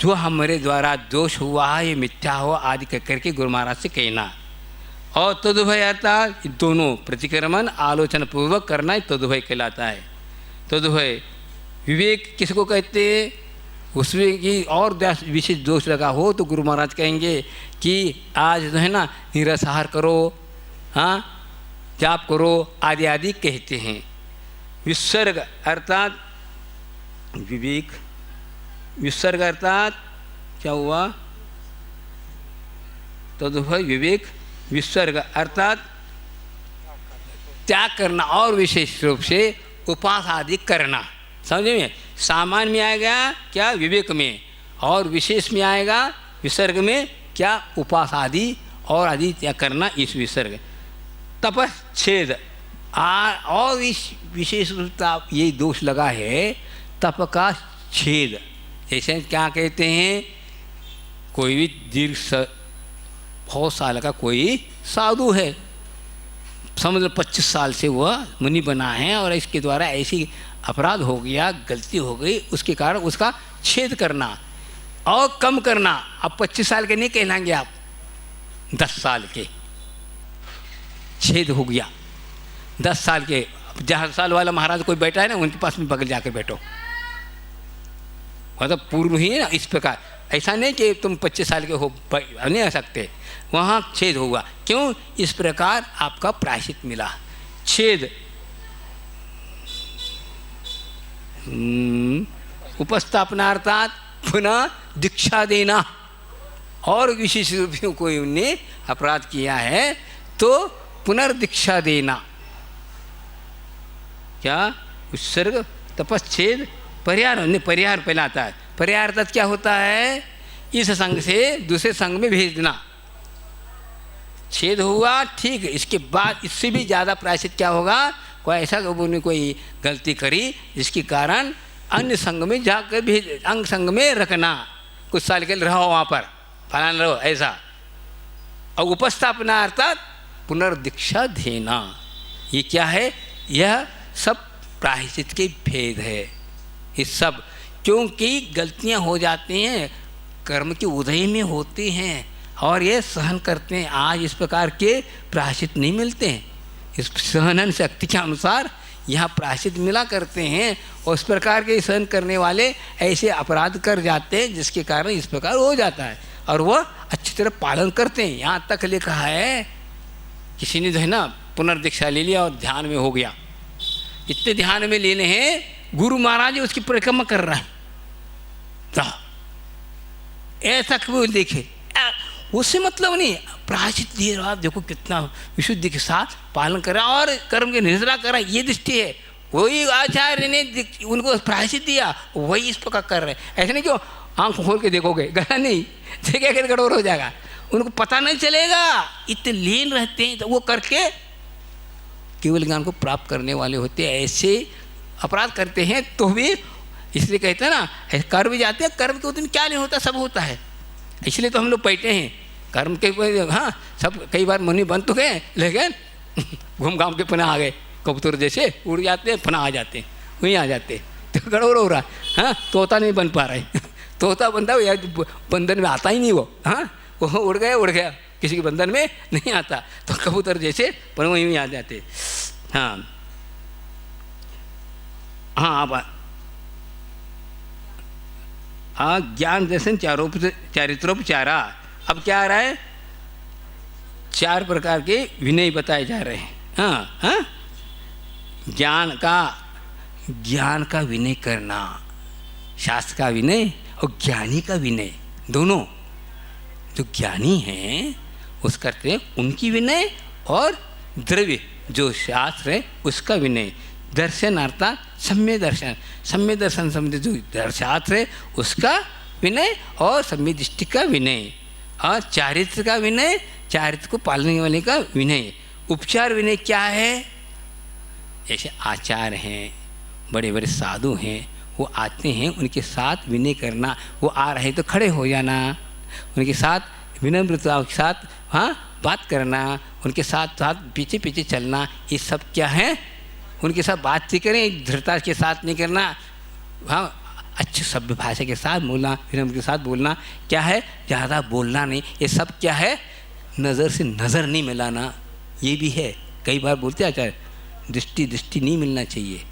जो हमारे द्वारा दोष हुआ है, ये मिथ्या हो आदि करके गुरु महाराज से कहना। और तदुभय अर्थात दोनों प्रतिक्रमण आलोचना पूर्वक करना ही तदुभय कहलाता है। तदुभय विवेक किसको कहते हैं? उसमें कि और विशेष दोष लगा हो तो गुरु महाराज कहेंगे कि आज जो है ना निराहार करो, हाँ जाप करो आदि आदि कहते हैं। विसर्ग अर्थात विवेक, विसर्ग अर्थात क्या हुआ? तदुभय विवेक विसर्ग अर्थात त्याग करना और विशेष रूप से उपास आदि करना। समझे में? सामान्य में आएगा क्या? विवेक में, और विशेष में आएगा विसर्ग में क्या? उपास आदि और आदि त्याग करना, इस विसर्ग। तपच्छेद और इस विशेष रूप ये दोष लगा है तप का छेद। जैसे क्या कहते हैं? कोई भी दीर्घ बहुत साल का कोई साधु है, समझ लो 25 साल से वह मुनि बना है, और इसके द्वारा ऐसी अपराध हो गया, गलती हो गई, उसके कारण उसका छेद करना और कम करना। अब 25 साल के नहीं कहलाएंगे आप, 10 साल के छेद हो गया। 10 साल के 10 साल वाला महाराज कोई बैठा है ना, उनके पास में बगल जाकर बैठो, मतलब पूर्व ही है ना। इस प्रकार ऐसा नहीं कि तुम 25 साल के हो नहीं आ सकते, वहाँ छेद होगा। क्यों? इस प्रकार आपका प्रायश्चित मिला। छेद उपस्थापना अर्थात पुनः दीक्षा देना, और विशेष रूप से कोई उनने अपराध किया है तो पुनर्दीक्षा देना। क्या? उत्सर्ग तपच्छेद परिहार, नहीं परिहार पहला आता है। परिहार अर्थात क्या होता है? इस संघ से दूसरे संघ में भेज देना। छेद हुआ ठीक है, इसके बाद इससे भी ज़्यादा प्रायश्चित क्या होगा? कोई ऐसा उन्होंने कोई गलती करी जिसके कारण अन्य संघ में जाकर भेज, अंग संघ में रखना, कुछ साल के लिए रहो वहाँ पर, फलाना रहो ऐसा। और उपस्थापना अर्थात पुनर्दीक्षा देना। ये क्या है? यह सब प्रायश्चित के भेद है। ये सब क्योंकि गलतियाँ हो जाती हैं, कर्म के उदय में होती हैं और ये सहन करते हैं। आज इस प्रकार के प्रायश्चित नहीं मिलते हैं। इस सहन शक्ति के अनुसार यहाँ प्रायश्चित मिला करते हैं, और इस प्रकार के सहन करने वाले ऐसे अपराध कर जाते हैं जिसके कारण इस प्रकार हो जाता है, और वह अच्छी तरह पालन करते हैं। यहाँ तक लिखा है, किसी ने जो है ना पुनर्दीक्षा ले लिया और ध्यान में हो गया, इतने ध्यान में लेने हैं, गुरु महाराज उसकी परिक्रमा कर रहा है, ऐसा कभी देखे उससे मतलब नहीं। प्रायश्चित दिए रहा, देखो कितना विशुद्धि के साथ पालन करा और कर्म की निर्जरा करा, ये दृष्टि है। वही आचार्य ने उनको प्रायश्चित दिया, वही इस प्रकार कर रहे हैं। ऐसे नहीं क्यों आंख खोल के देखोगे, गला नहीं देखेगा गड़बड़ हो जाएगा, उनको पता नहीं चलेगा, इतने लीन रहते हैं। तो वो करके केवल ज्ञान को प्राप्त करने वाले होते हैं। ऐसे अपराध करते हैं तो भी, इसलिए कहते हैं ना, कर भी जाते हैं, कर्म के उतने क्या नहीं होता, सब होता है। इसलिए तो हम लोग बैठे हैं कर्म के। हाँ, सब कई बार मुनि बन तो गए, लेकिन घूम घाम के पुनः आ गए, कबूतर जैसे उड़ जाते हैं, पुनः आ जाते हैं, वहीं आ जाते हैं। तो गड़बड़ हो रहा है। हाँ, तोता नहीं बन पा रहा है। तोता बनता है यार, बंधन में आता ही नहीं वो। हाँ, वो उड़ गया, किसी के बंधन में नहीं आता। तो कबूतर जैसे पर वहीं आ जाते। हाँ हाँ, हाँ, ज्ञान दर्शन चारित्रोपचारा। अब क्या आ रहा है? 4 प्रकार के विनय बताए जा रहे हैं। हाँ हाँ, ज्ञान का विनय करना, शास्त्र का विनय और ज्ञानी का विनय, दोनों। जो ज्ञानी हैं उस करते हैं उनकी विनय, और द्रव्य जो शास्त्र है उसका विनय। दर्शन अर्थात सम्य दर्शन, सम्य दर्शन संबंधित जो शास्त्र है उसका विनय, और सम्य दृष्टि का विनय, और चारित्र का विनय, चारित्र को पालने वाले का विनय। उपचार विनय क्या है? जैसे आचार्य हैं, बड़े बड़े साधु हैं, वो आते हैं, उनके साथ विनय करना। वो आ रहे तो खड़े हो जाना, उनके साथ विनम्रता के साथ हाँ बात करना, उनके साथ साथ पीछे पीछे चलना। ये सब क्या है? उनके साथ बातचीत करें, दृढ़ता के साथ नहीं करना। हाँ, अच्छे सभ्य भाषा के साथ बोलना, विनम्र के साथ बोलना। क्या है? ज़्यादा बोलना नहीं। ये सब क्या है? नज़र से नज़र नहीं मिलाना, ये भी है। कई बार बोलते हैं आचार्य, दृष्टि नहीं मिलना चाहिए।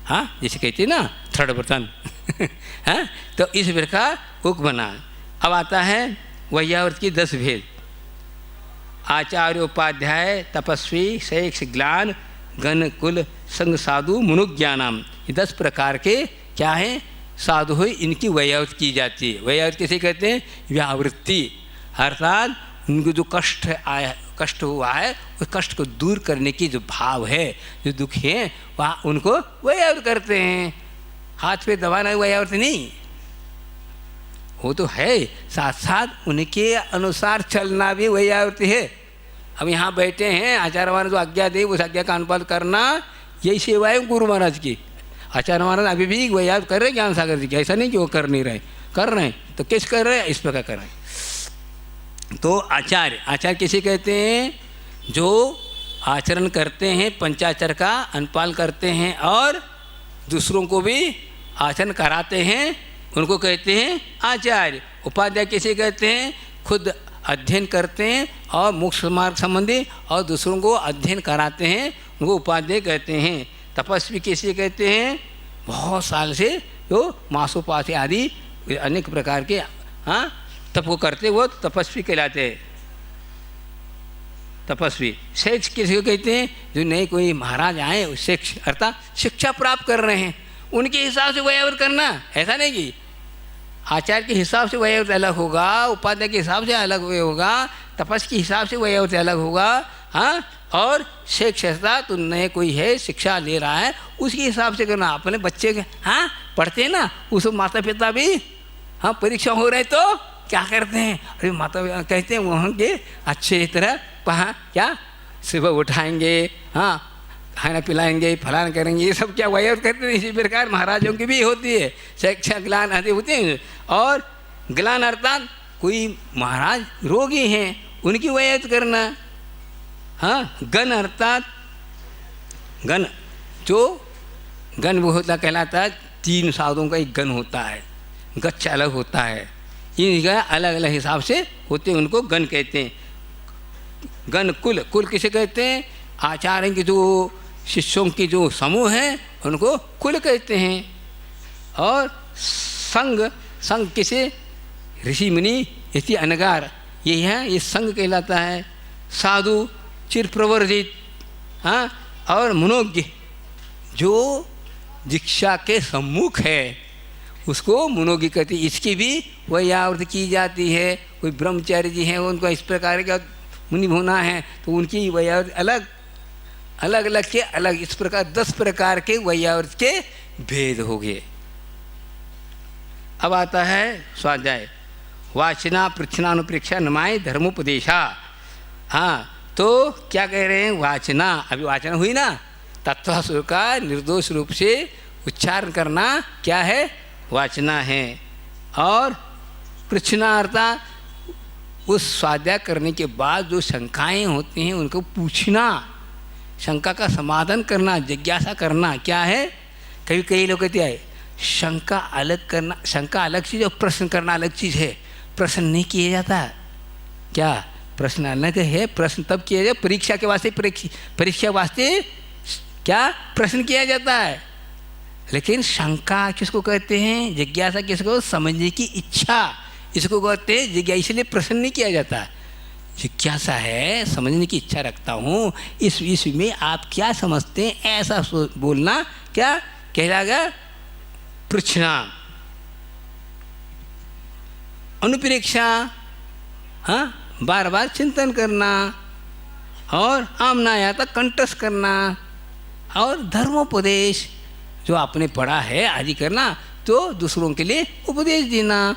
हाँ, जैसे कहते हैं ना, थर्ड बर्तन। हाँ, तो इस प्रकार उक बना। अब आता है वैयावर्त की 10 भेद। आचार्य, उपाध्याय, तपस्वी, शैक्ष, ज्ञान, गण, कुल, संग, साधु, मुनुज्ञानम। ये 10 प्रकार के क्या हैं? साधु है, इनकी वैयावृत्ति की जाती है। वैयावृत्ति कैसे कहते हैं? व्यावृत्ति अर्थात उनको जो कष्ट हुआ है उस कष्ट को दूर करने की जो भाव है, जो दुख है, वहाँ उनको वैयावृत्ति करते हैं। हाथ पे दबाना वैयावृत्ति नहीं, वो तो है, साथ साथ उनके अनुसार चलना भी वैयावृत्ति है। अब यहाँ बैठे हैं, आचार्य महाराज जो आज्ञा दे उस आज्ञा का अनुपालन करना, यही सेवा है गुरु महाराज की। आचार्य महाराज अभी भी वैयावृत्ति कर रहे हैं ज्ञान सागर जी की, ऐसा नहीं कि वो कर नहीं रहे, कर रहे हैं। तो कैसे कर रहे हैं? इस प्रकार कर रहे हैं। तो आचार्य किसे कहते हैं? जो आचरण करते हैं, पंचाचर का अनुपालन करते हैं और दूसरों को भी आचरण कराते हैं, उनको कहते हैं आचार्य। उपाध्याय किसे कहते हैं? खुद अध्ययन करते हैं और मोक्ष मार्ग संबंधी और दूसरों को अध्ययन कराते हैं, उनको उपाध्याय कहते हैं। तपस्वी किसे कहते हैं? बहुत साल से जो मासोपासी आदि अनेक प्रकार के हाँ, तप को करते वो तपस्वी कहलाते हैं। तपस्वी शेष किसी को कहते हैं? जो नए कोई महाराज आए शेष अर्थात शिक्षा प्राप्त कर रहे हैं, उनके हिसाब से वैयावृत करना। ऐसा नहीं कि आचार्य के हिसाब से वैयावृत अलग होगा, उपाध्याय के हिसाब से अलग होगा, तपस के हिसाब से वैयावृत अलग होगा। हाँ, और शेष अर्थात तो नए कोई है शिक्षा ले रहा है उसके हिसाब से करना। अपने बच्चे के हाँ पढ़ते हैं ना, उस माता पिता भी हाँ परीक्षा हो रहे तो क्या करते हैं? अरे माता पिता कहते हैं वहाँ के अच्छे तरह वहाँ क्या सुबह उठाएंगे, हाँ खाना पिलाएंगे, फलान करेंगे, ये सब क्या वैयावृत करते हैं। इसी प्रकार महाराजों की भी होती है शिक्षा ग्लान आदि होते हैं। और ग्लान अर्थात कोई महाराज रोगी हैं उनकी वैयावृत करना। हाँ, गण अर्थात गण जो गण वो होता कहलाता है, 3 साधुओं का एक गण होता है, गच्छ अलग होता है, इनका अलग अलग हिसाब से होते हैं, उनको गण कहते हैं। गण कुल, कुल किसे कहते हैं? आचार्य के जो शिष्यों की जो समूह हैं उनको कुल कहते हैं। और संघ, संघ किसे? ऋषि मुनि इति अनगार, ये है, ये संघ कहलाता है। साधु चिर प्रवर्जित, हाँ, और मनोज्ञ जो दीक्षा के सम्मुख है उसको मनोज्ञ कहते हैं। इसकी भी वैयावृत्ति की जाती है। कोई ब्रह्मचारी जी हैं उनको इस प्रकार का मुनि होना है तो उनकी वैयावृत्ति अलग अलग अलग के अलग, इस प्रकार 10 प्रकार के वैयावृत्ति के भेद हो गए। अब आता है स्वाध्याय। वाचना पृच्छनानुप्रेक्षा नमाय धर्मोपदेशा। हाँ, तो क्या कह रहे हैं? वाचना, अभी वाचना हुई ना, तत्वासुर का निर्दोष रूप से उच्चारण करना क्या है? वाचना है। और पृच्छना अर्थात उस स्वाध्याय करने के बाद जो शंकाएं होती हैं उनको पूछना, शंका का समाधान करना, जिज्ञासा करना क्या है? कई लोग कहते हैं शंका अलग करना, शंका अलग चीज़ और प्रश्न करना अलग चीज़ है। प्रश्न नहीं किया जाता क्या? प्रश्न अलग है, प्रश्न तब किया जाए परीक्षा के वास्ते, परीक्षा वास्ते क्या प्रश्न किया जाता है। लेकिन शंका किसको कहते हैं? जिज्ञासा किसको? समझने की इच्छा, इसको कहते हैं जिज्ञासा। इसलिए प्रश्न नहीं किया जाता, जिज्ञासा है, समझने की इच्छा रखता हूँ इस विषय में आप क्या समझते हैं, ऐसा बोलना क्या कहलाएगा? पृच्छना। अनुप्रेक्षा, हाँ, बार बार चिंतन करना, और आमनाया तक कंठस्थ करना, और धर्मोपदेश जो आपने पढ़ा है आदि करना, तो दूसरों के लिए उपदेश देना,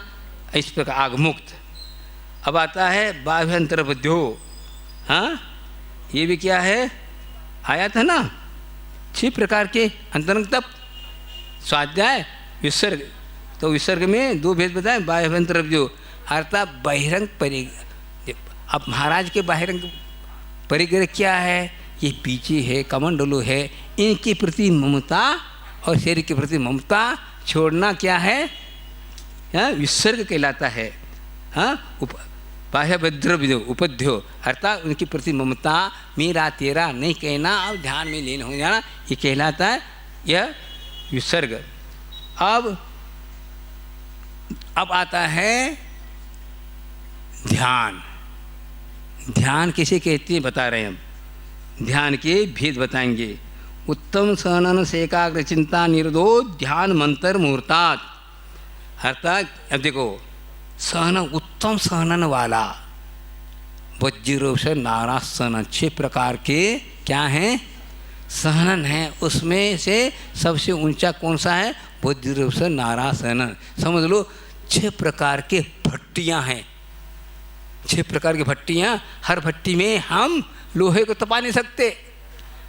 इस प्रकार आगमुक्त। अब आता है बाह्यंतरबद्धो। हाँ, ये भी क्या है? आया था ना 6 प्रकार के अंतरंग तप, स्वाध्याय, विसर्ग। तो विसर्ग में 2 भेद बताए, बाह्यंतरबद्धो अर्थात बहिरंग परिग्रह। अब महाराज के बहिरंग परिग्रह क्या है? ये पीछे है, कमंडलू है, इनके प्रति ममता और शरीर के प्रति ममता छोड़ना क्या है? विसर्ग कहलाता है। हाँ, बाह्यभद्र उपध्यो अर्थात उनके प्रति ममता, मेरा तेरा नहीं कहना, अब ध्यान में लीन हो जाना, ये कहलाता है यह विसर्ग। अब आता है ध्यान। ध्यान किसे कहते हैं बता रहे हैं हम, ध्यान के भेद बताएंगे। उत्तम सहनन से एकाग्र चिंता निरोधो ध्यान मंत्र मुहूर्तात्। अर्थात अब देखो, सहन उत्तम सहनन वाला, वज्र से नारासन, 6 प्रकार के क्या हैं? सहनन है। उसमें से सबसे ऊंचा कौन सा है? वज्र से नारासन। समझ लो 6 प्रकार के भट्टियाँ हैं, 6 प्रकार की भट्टियाँ। हर भट्टी में हम लोहे को तपा नहीं सकते,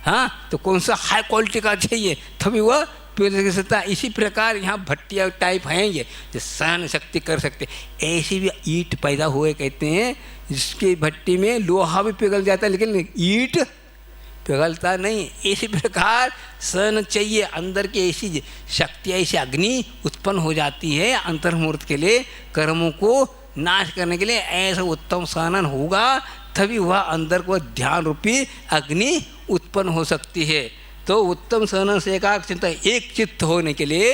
हाँ, तो कौन सा हाई क्वालिटी का चाहिए तभी वह पेड़ सकता। इसी प्रकार यहाँ भट्टियाँ टाइप हैं ये, जो सहन शक्ति कर सकते। ऐसी भी ईंट पैदा हुए कहते हैं जिसकी भट्टी में लोहा भी पिघल जाता है लेकिन ईंट पिघलता नहीं। इसी प्रकार सहन चाहिए, अंदर की ऐसी शक्ति, ऐसी अग्नि उत्पन्न हो जाती है अंतर्मुहूर्त के लिए, कर्मों को नाश करने के लिए। ऐसा उत्तम सहनन होगा तभी वह अंदर को ध्यान रूपी अग्नि उत्पन्न हो सकती है। तो उत्तम सहनन से एकाग्र चिंता, एक चित्त होने के लिए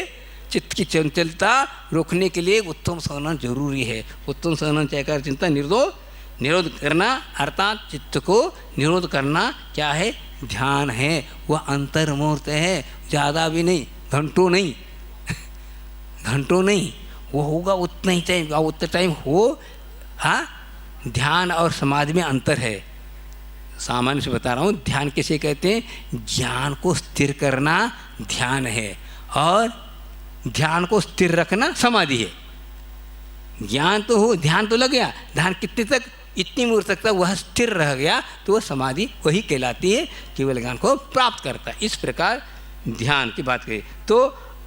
चित्त की चंचलता रोकने के लिए उत्तम संवरण जरूरी है। उत्तम संवरण चाहे चिंता निरोध करना, अर्थात चित्त को निरोध करना क्या है? ध्यान है। वह अंतर्मुहूर्त है, ज़्यादा भी नहीं, घंटों नहीं घंटों नहीं, वो होगा उतना ही टाइम, उतना टाइम हो। हाँ, ध्यान और समाधि में अंतर है। सामान्य से बता रहा हूँ, ध्यान किसे कहते हैं? ज्ञान को स्थिर करना ध्यान है, और ध्यान को स्थिर रखना समाधि है। ज्ञान तो हो, ध्यान तो लग गया, ध्यान कितने तक? इतनी मुहूर्त तक वह स्थिर रह गया तो वह समाधि वही कहलाती है, केवल ज्ञान को प्राप्त करता है। इस प्रकार ध्यान की बात करें तो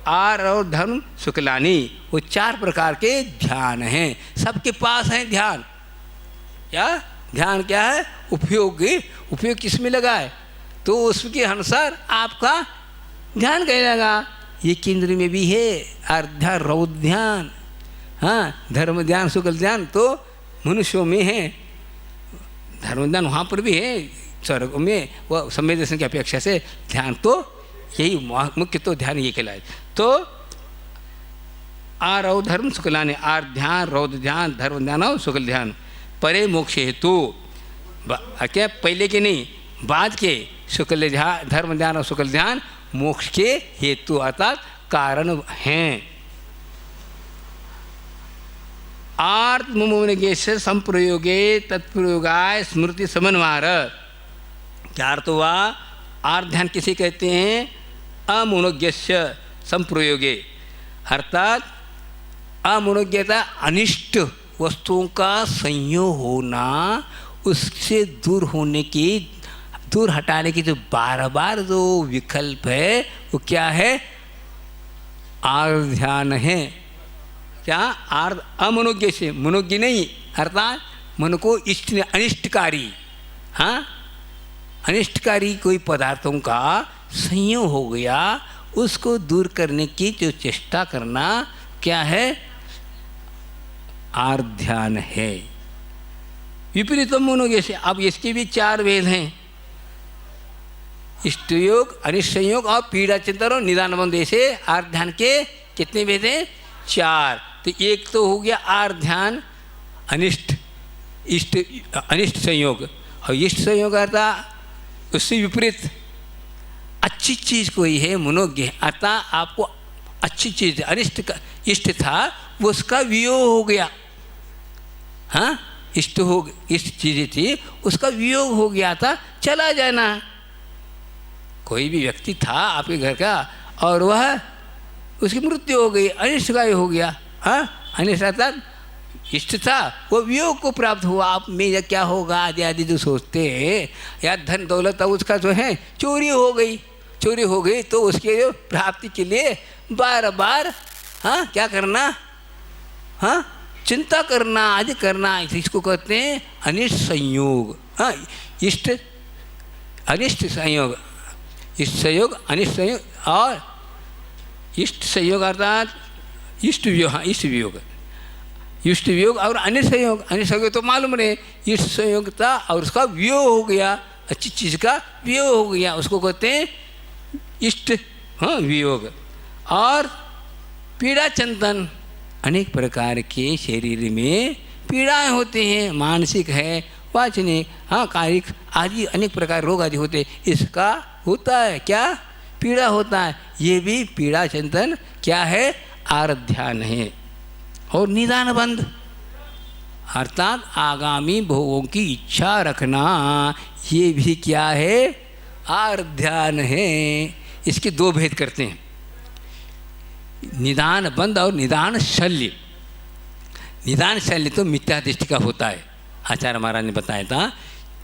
आर और धर्म शुक्लानी, वो 4 प्रकार के ध्यान हैं। सबके पास है ध्यान। क्या ध्यान क्या है? उपयोगी। उपयोग किस में लगा है तो उसके अनुसार आपका ध्यान कहलाएगा। ये केंद्र में भी है, अर्ध्या रौद्र ध्यान, हाँ, धर्म ध्यान शुक्ल ध्यान तो मनुष्यों में है, धर्म ध्यान वहाँ पर भी है, स्वर्ग में वह समय दर्शन की अपेक्षा से ध्यान तो यही मुख्य, तो ध्यान ये कहलाए। तो आर और धर्म शुक्लाने, आर ध्यान, रौद्र ध्यान, धर्म ध्यान और शुक्ल ध्यान परे मोक्ष हेतु। क्या पहले के नहीं, बाद के शुक्ल ध्यान, धर्म ध्यान और शुक्ल ध्यान मोक्ष के हेतु अर्थात कारण हैं। आत्ममोनिगे से संप्रयोगे तत्प्रयोगाय स्मृति समन्वार। क्या अर्थ हुआ? आर्थ ध्यान किसे कहते हैं? अमोनोज्ञस्य संप्रयोगे, अर्थात अमोनोज्ञता अनिष्ट वस्तुओं का संयोग होना, उससे दूर होने की, दूर हटाने की जो बार बार जो विकल्प है वो क्या है? आर्थ ध्यान है। क्या? आर्थ अमनोज्ञ से, मनोज्ञ नहीं, अर्थात मन को इष्ट अनिष्टकारी, हाँ, अनिष्टकारी कोई पदार्थों का संयोग हो गया, उसको दूर करने की जो चेष्टा करना क्या है? आर्थ ध्यान है। विपरीतम मनोज्ञ से, अब इसके भी 4 भेद हैं, इष्ट योग, अनिष्ट संयोग और पीड़ा चिंतन और निदान बंध। ऐसे आर्थ ध्यान के कितने भेद हैं? 4। तो एक तो हो गया आर्थ ध्यान अनिष्ट, इष्ट अनिष्ट संयोग, और इष्ट संयोग अर्थात उससे विपरीत अच्छी चीज़ कोई है मनोज्ञ, अर्थात आपको अच्छी चीज़, अनिष्ट का इष्ट था वो उसका वियोग हो गया, हाँ, इष्ट चीज़ें थी उसका वियोग हो गया था, चला जाना। कोई भी व्यक्ति था आपके घर का और वह उसकी मृत्यु हो गई, अनिष्ट का हो गया, हाँ, अनिष्ट अर्थात इष्ट था वो वियोग को प्राप्त हुआ। आप में या क्या होगा आदि आदि जो सोचते हैं, या धन दौलत उसका जो है चोरी हो गई तो उसके जो प्राप्ति के लिए बार बार, हाँ, क्या करना, हाँ, चिंता करना आदि करना, इसको कहते हैं अनिष्ट संयोग। हाँ, इष्ट अनिष्ट संयोग, इष्ट संयोग, अनिष्ट संयोग और इष्ट संयोग अर्थात इष्ट वियोग, हाँ, इष्ट वियोग, इष्ट वियोग और अनिष्ट संयोग। अनिष्ट संयोग तो मालूम रहे, इष्ट संयोग था और उसका वियोग हो गया, अच्छी चीज़ का वियोग हो गया, उसको कहते हैं इष्ट, हाँ, वियोग। और पीड़ा चिंतन, अनेक प्रकार के शरीर में पीड़ाएं होती हैं, मानसिक है, वाचनिक, हाँ, कायिक आदि अनेक प्रकार रोग आदि होते, इसका होता है क्या? पीड़ा होता है। ये भी पीड़ा चिंतन क्या है? आर्थ ध्यान है। और निदान बंध अर्थात आगामी भोगों की इच्छा रखना, ये भी क्या है? आर्थ ध्यान है। इसके 2 भेद करते हैं, निदान बंध और निदान शल्य। निदान शल्य तो मिथ्या दृष्टि का होता है। आचार्य महाराज ने बताया था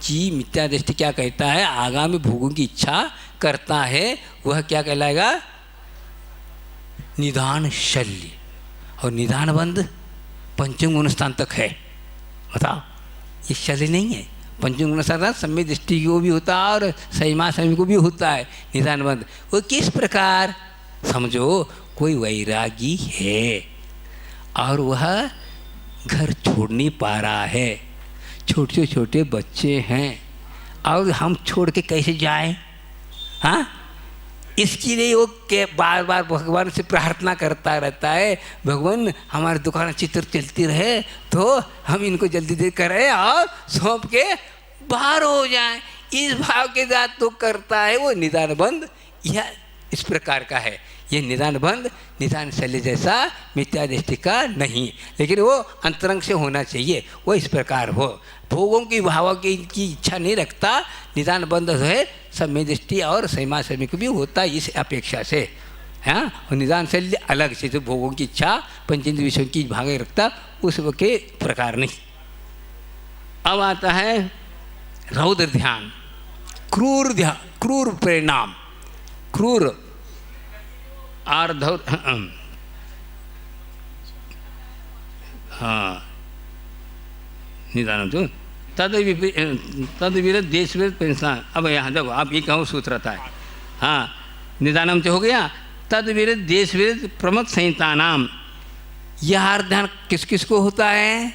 कि मिथ्या दृष्टि क्या कहता है? आगामी भोगों की इच्छा करता है, वह क्या कहलाएगा? निदान शल्य। और निदान बंध पंचम गुण स्थान तक है। बताओ, ये शल्य नहीं है। पंचम गुण स्थान सम्य दृष्टि को भी होता है और संयमा समय को भी होता है। निदान बंध वो किस प्रकार? समझो, कोई वैरागी है और वह घर छोड़ नहीं पा रहा है, छोटे छोटे बच्चे हैं और हम छोड़ के कैसे जाएं? हाँ, इसके लिए वो के बार बार भगवान से प्रार्थना करता रहता है, भगवान हमारी दुकान चित्र चलती रहे तो हम इनको जल्दी जल्दी करें और सौंप के बाहर हो जाएं। इस भाव के साथ तो करता है वो निदान बंद। यह इस प्रकार का है। ये निदान बंद निदान शल्य जैसा मिथ्या दृष्टि का नहीं, लेकिन वो अंतरंग से होना चाहिए। वो इस प्रकार हो, भोगों की भाव की इच्छा नहीं रखता। निदान बंद है सम्य दृष्टि और सैमा सैमिक भी होता है इस अपेक्षा से। हाँ, और निदान शल्य अलग से जो भोगों की इच्छा पंचेंद्रिय विषयों की भागे रखता उस के प्रकार नहीं। अब आता है रौद्र ध्यान, क्रूर ध्यान, क्रूर परिणाम, क्रूर आर्धौर। हाँ, निदान तो तद विरत देश विरत परिणाम। अब यहाँ देखो आप ये कहो सूत्र था। हाँ, निदानम तो हो गया। तद विरत देश विरत प्रमुख संहिता नाम। यह ध्यान किस किस को होता है?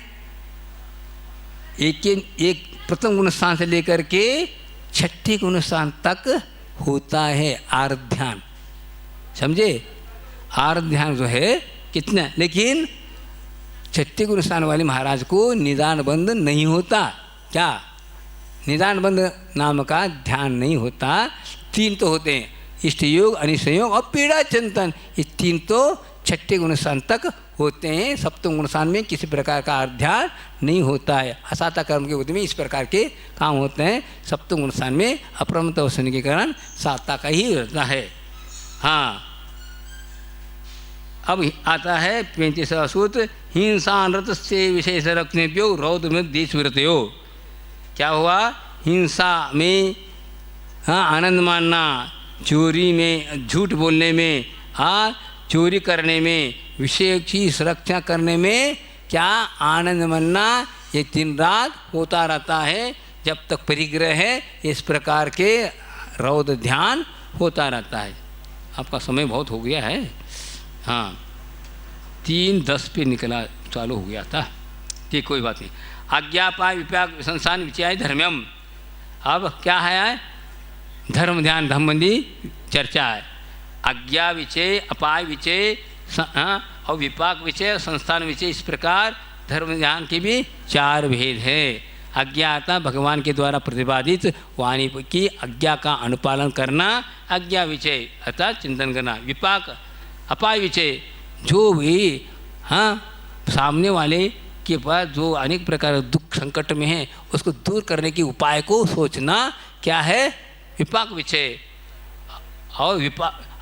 एक प्रथम गुण स्थान से लेकर के छठे गुण स्थान तक होता है आर्ध ध्यान। समझे? आर्ध ध्यान जो है कितना, लेकिन छठे गुण स्थान वाले महाराज को निदान बंद नहीं होता। क्या? निदान बंद नाम का ध्यान नहीं होता। तीन तो होते हैं, इष्ट योग, अनिष्ट योग और पीड़ा चिंतन। ये तीन तो छठे गुण स्थान तक होते हैं। सप्तम गुण स्थान में किसी प्रकार का ध्यान नहीं होता है। असाता कर्म के बुद्धि में इस प्रकार के काम होते हैं। सप्तम गुण स्थान में अप्रमत्त अवसन के कारण साता का ही रहता है। हाँ, अब आता है 35वां सूत्र, हिंसा नृत से विशेष रखनेभ्यो रौद्र में देश विरतयो। क्या हुआ? हिंसा में हाँ आनंद मानना, चोरी में, झूठ बोलने में, हाँ चोरी करने में, विषय की सुरक्षा करने में क्या आनंद मानना, ये दिन रात होता रहता है जब तक परिग्रह है। इस प्रकार के रौद्र ध्यान होता रहता है। आपका समय बहुत हो गया है। हाँ, 3:10 पे निकला चालू हो गया था। ठीक, कोई बात नहीं। आज्ञापाय विपाक संस्थान विचय धर्म्यम। अब क्या है? धर्म ध्यान धम्मबंदी चर्चा है। आज्ञा विचय, अपाय विचय और विपाक विचय, संस्थान विचय, इस प्रकार धर्म ध्यान के भी 4 भेद है। आज्ञा आता भगवान के द्वारा प्रतिपादित वाणी की आज्ञा का अनुपालन करना, आज्ञा विचय अर्थात चिंतन करना। विपाक अपाय विचय, जो भी हाँ सामने वाले के पास जो अनेक प्रकार दुख संकट में है उसको दूर करने के उपाय को सोचना, क्या है? विपाक विचय। और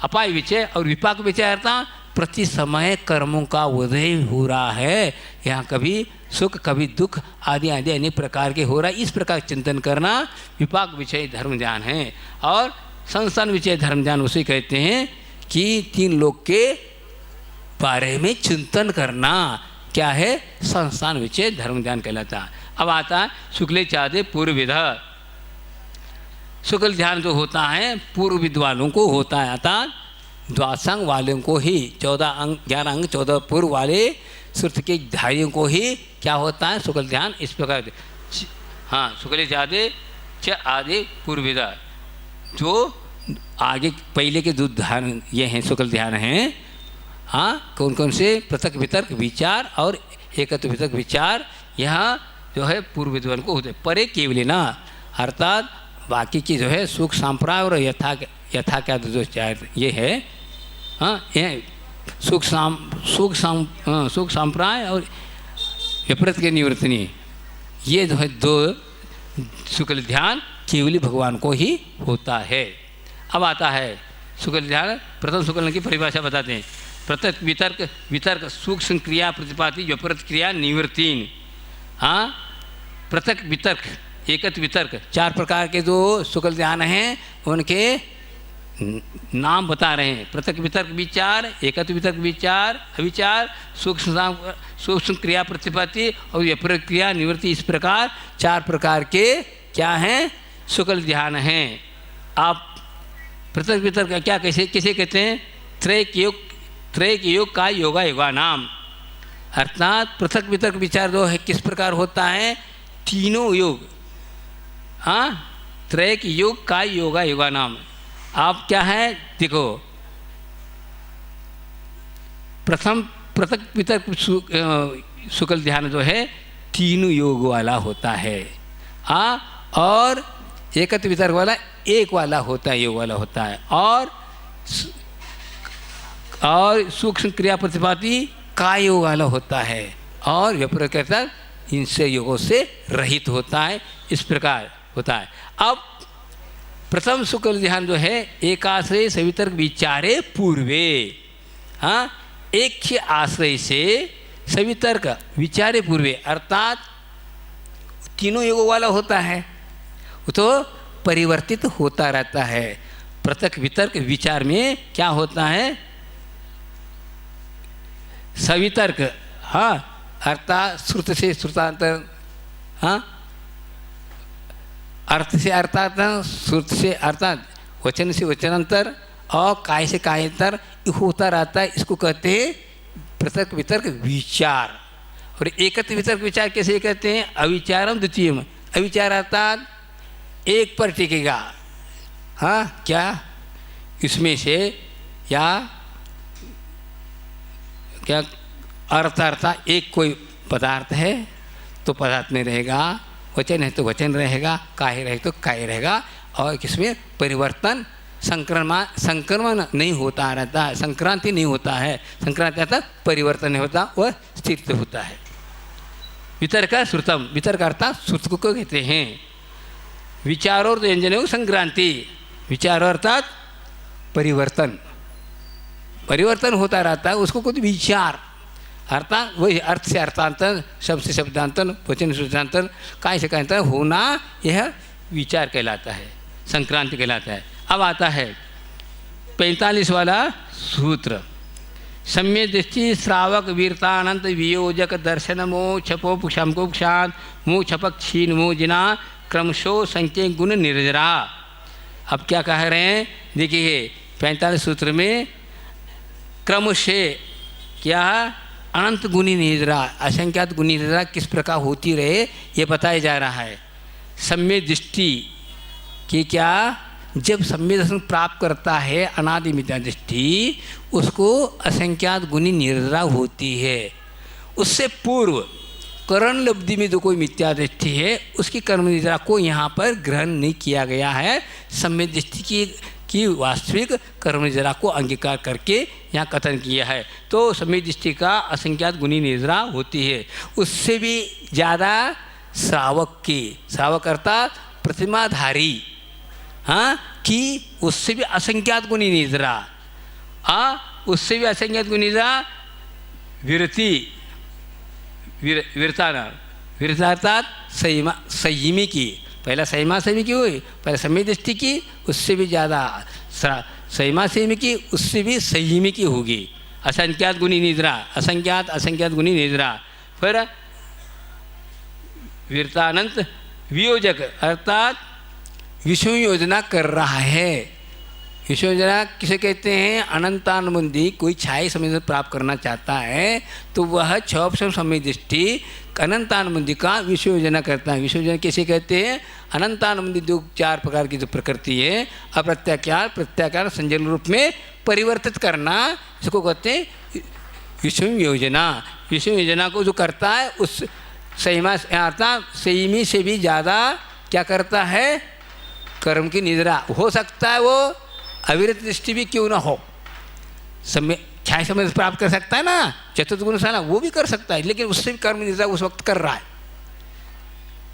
अपाय विचय और विपाक विचय अर्थात प्रति समय कर्मों का उदय हो रहा है। यहाँ कभी सुख कभी दुख आदि आदि अनेक प्रकार के हो रहा है। इस प्रकार चिंतन करना विपाक विचय धर्म ध्यान है। और संस्थान विचय धर्म ध्यान उसे कहते हैं कि 3 लोक के बारे में चिंतन करना, क्या है? संस्थान विचय धर्म ध्यान कहलाता। अब आता है शुक्ल चादे पूर्व विधा। शुक्ल ध्यान जो होता है पूर्व विद्वानों को होता है, अर्थात द्वादशांग वालों को ही, 14 अंग 11 अंग 14 पूर्व वाले श्रुत के धारियों को ही क्या होता है? शुक्ल ध्यान। इस प्रकार हाँ, शुक्ल चादे च आदि पूर्व विधा, जो आगे पहले के 2 ध्यान ये हैं शुक्ल ध्यान हैं। हाँ, कौन कौन से? पृथक वितर्क विचार और एकत्व वितर्क विचार यहाँ जो है पूर्व विद्वान को होते। परे केवल ना, अर्थात बाकी की जो है सुख संप्राय और यथा क्या जो ये है, हाँ ये सुख संप्राय और विपरीत के निवर्तनी, ये जो है 2 शुक्ल ध्यान केवली भगवान को ही होता है। अब आता है शुक्ल ध्यान। प्रथम शुक्ल की परिभाषा बताते हैं। पृथक वितर्क सूक्ष्म क्रिया प्रतिपाती विपरीत क्रिया निवृत्तीन। हाँ, पृथक वितर्क, एकत्व वितर्क, 4 प्रकार के जो शुक्ल ध्यान हैं उनके नाम बता रहे हैं। पृथक वितर्क विचार, एकत्व वितर्क विचार, अविचार, सूक्ष्म क्रिया प्रतिपाती और विपरीत क्रिया निवृत्ति, इस प्रकार 4 प्रकार के क्या हैं? शुक्ल ध्यान हैं। आप पृथक वितर्क क्या किसे कहते हैं? त्रैक योग का योगा योगा नाम, अर्थात पृथक वितर्क विचार जो है किस प्रकार होता है? तीनों योग, हाँ त्रैक योग का योगा योगा नाम। आप क्या है देखो, प्रथम पृथक वितर्क शुक्ल ध्यान जो है तीनों योग वाला होता है, और एकत्र वितर्क वाला एक वाला होता है, योग वाला होता है, और सूक्ष्म क्रिया प्रतिपाती का योग वाला होता है, और व्यपरक इनसे योगों से रहित होता है। इस प्रकार होता है। अब प्रथम शुक्ल ध्यान जो है एकाश्रय सवितर्क विचारे पूर्वे, हाँ, एक ही आश्रय से सवितर्क विचारे पूर्वे अर्थात तीनों योगों वाला होता है, वो तो परिवर्तित होता रहता है। पृथक वितर्क विचार में क्या होता है, सवितर्क, हाँ, अर्थात श्रुत से श्रुतांतर, हाँ, अर्थ से अर्थांतर, श्रुत से अर्थात, वचन से वचनांतर और काय से कायांतर होता रहता है। इसको कहते हैं पृथक वितर्क विचार। और एकत्र वितर्क विचार कैसे कहते हैं, अविचारम द्वितीयम, अविचार अर्थात एक पर टिकेगा, हाँ, क्या इसमें से या क्या अर्थ अर्थात एक कोई पदार्थ है तो पदार्थ में रहेगा, वचन है तो वचन रहेगा, काय रहे तो काय रहेगा, और किसमें परिवर्तन संक्रमण नहीं होता रहता है, संक्रांति नहीं होता है, संक्रांति अर्थात परिवर्तन नहीं होता, वह स्थिर होता है। वितर्क श्रुतम, वितर्क अर्थात श्रुत को कहते हैं। विचारो और व्यंजन संक्रांति, विचारो अर्थात परिवर्तन, परिवर्तन होता रहता है, उसको कुछ विचार अर्थात वही अर्थ से अर्थांतर, शब्द से शब्दांतर, वचन से वचनांतर, काय से कायांतर होना, यह विचार कहलाता है, संक्रांति कहलाता है। अब आता है 45 वाला सूत्र, सम्य दृष्टि श्रावक वीरतानंत वियोजक दर्शन मोह छपो क्षमकोक्षांत मोह छपक क्षीण मोह जिना क्रमशो संख्य गुण निर्जरा। अब क्या कह रहे हैं, देखिए 45 सूत्र में क्रम से क्या अनंत गुणी निद्रा, असंख्यात गुणी निद्रा किस प्रकार होती रहे ये बताया जा रहा है। सम्य दृष्टि कि क्या जब सम्य दर्शन प्राप्त करता है अनादि मिथ्या दृष्टि, उसको असंख्यात गुणी निद्रा होती है। उससे पूर्व करण लब्धि में जो कोई मिथ्या दृष्टि है उसकी कर्म निद्रा को यहाँ पर ग्रहण नहीं किया गया है। सम्य दृष्टि की वास्तविक कर्म निद्रा को अंगीकार करके यहाँ कथन किया है। तो सम्य दृष्टि का असंख्यात गुणी निद्रा होती है। उससे भी ज़्यादा श्रावक की, श्रावक अर्थात प्रतिमाधारी, हाँ, कि उससे भी असंख्यात गुणी निद्रा, हाँ, उससे भी असंख्यात गुणी निद्रा विरति, वीरता अर्थात संयमी की, पहला संयमा संयमी की हुई, पहले सम्य दृष्टि की, उससे भी ज़्यादा संयमा संयमी की, उससे भी संयमी की होगी। असंख्यात गुणी निद्रा, असंख्यात गुणी निद्रा। फिर वीरतानंत वियोजक अर्थात विषय योजना कर रहा है। विषय योजना किसे कहते हैं, अनंतानुबंधी कोई छाई समय प्राप्त करना चाहता है तो वह क्षोभ समय दृष्टि अनंतानुबंधी का विषय योजना करता है। विषय योजना किसे कहते हैं, अनंतानुबंधी दो चार प्रकार की जो प्रकृति है, अप्रत्याकार, प्रत्याकार, संजल रूप में परिवर्तित करना, इसको कहते हैं विषय योजना। विषय योजना को जो करता है उस संयमा अर्थात संयमी से भी ज़्यादा क्या करता है, कर्म की निद्रा। हो सकता है वो अविरत दृष्टि भी क्यों ना हो, समय छाया समय प्राप्त कर सकता है ना, चतुर्थ गुण साला वो भी कर सकता है, लेकिन उससे भी कर्म निद्रा उस वक्त कर रहा है।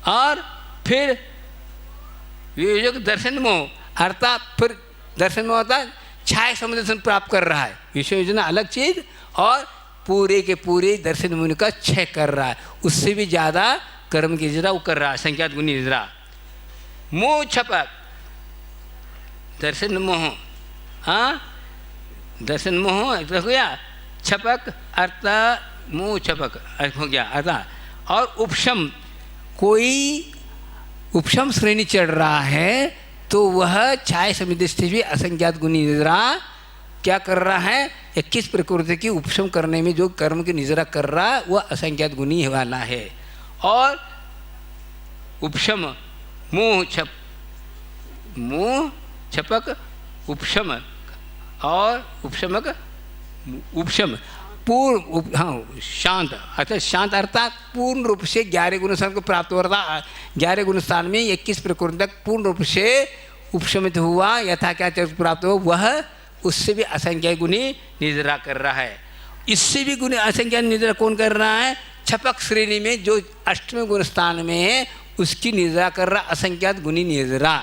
और फिर वियोजक दर्शन मोह अर्थात फिर दर्शन मोह होता है छाया समय दर्शन प्राप्त कर रहा है। विषय योजना अलग चीज और पूरे के पूरे दर्शन मोह का क्षय कर रहा है, उससे भी ज़्यादा कर्म की निद्रा वो कर रहा है, संख्यात गुणी निद्रा। मोह छपक दर्शन मोह, हाँ, दर्शन मोह हो गया, छपक अर्थात मोह छपक हो गया अर्थात। और उपशम, कोई उपशम श्रेणी चढ़ रहा है तो वह छाया समिदृष्टि भी असंख्यात गुणी निद्रा क्या कर रहा है, 21 प्रकृति की उपशम करने में जो कर्म की निद्रा कर रहा है वह असंख्यात गुणी वाला है। और उपशम मोह छपक उपशम और उपशमक उपशम पूर्ण हाँ शांत अर्थात शांत अर्थात पूर्ण रूप से 11 गुण स्थान को प्राप्त हो रहा 11 गुण स्थान में 21 प्रकृति तक पूर्ण रूप से उपशमित हुआ यथा क्या प्राप्त हो वह उससे भी असंख्य गुणी निद्रा कर रहा है। इससे भी गुणी असंख्य निद्रा कौन कर रहा है? छपक श्रेणी में जो अष्टवें गुण स्थान में है उसकी निद्रा कर रहा असंख्यात गुणी निद्रा।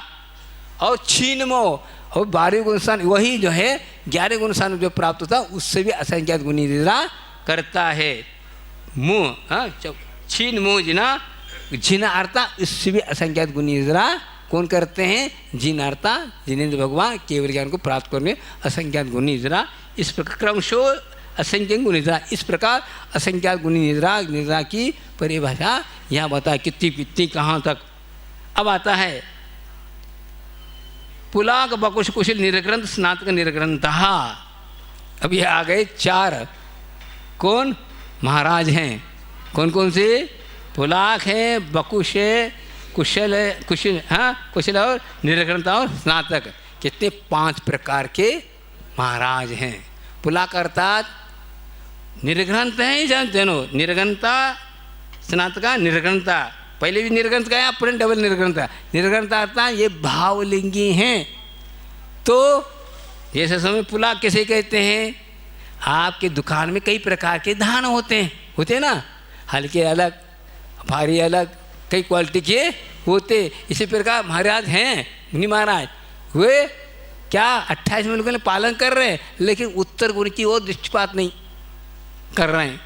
और छीनमो और 12वें गुण स्थान वही जो है 11 गुण स्थान जो प्राप्त होता उससे भी असंख्यात गुणी निद्रा करता है। मुँह हाँ छीन मुँह जिना जिना अर्था इससे भी असंख्यात गुणी निद्रा कौन करते हैं? जिन अर्था जिनेन्द्र भगवान केवल ज्ञान को प्राप्त करने असंख्यात गुणी निद्रा। इस प्रकार क्रमशो असंख्य गुण निद्रा इस प्रकार असंख्यात गुणी निद्रा की परिभाषा यहाँ बता कितनी कितनी कहाँ तक। अब आता है पुलाक बकुश कुशल निरग्रंथ स्नातक निरग्रंथ। अब ये आ गए 4 कौन महाराज हैं? कौन कौन से? पुलाक है, बकुश है, कुशल है, कुशल हाँ कुशल और निरग्रंथ और स्नातक। कितने 5 प्रकार के महाराज हैं। पुलाक अर्थात निर्ग्रंथ हैं जानते हो निर्ग्रंथा स्नातका निर्ग्रंथा पहले भी निर्ग्रंथ का है अपने डबल निर्ग्रंथा निर्ग्रंथा अर्थात ये भावलिंगी हैं। तो जैसे समय पुलाक कैसे कहते हैं? आपके दुकान में कई प्रकार के धान होते हैं ना, हल्के अलग भारी अलग कई क्वालिटी के होते। इसी प्रकार महाराज हैं मुनि महाराज वे क्या 28 मुल्कों ने पालन कर रहे हैं लेकिन उत्तर गुण की ओर दृष्टिपात नहीं कर रहे हैं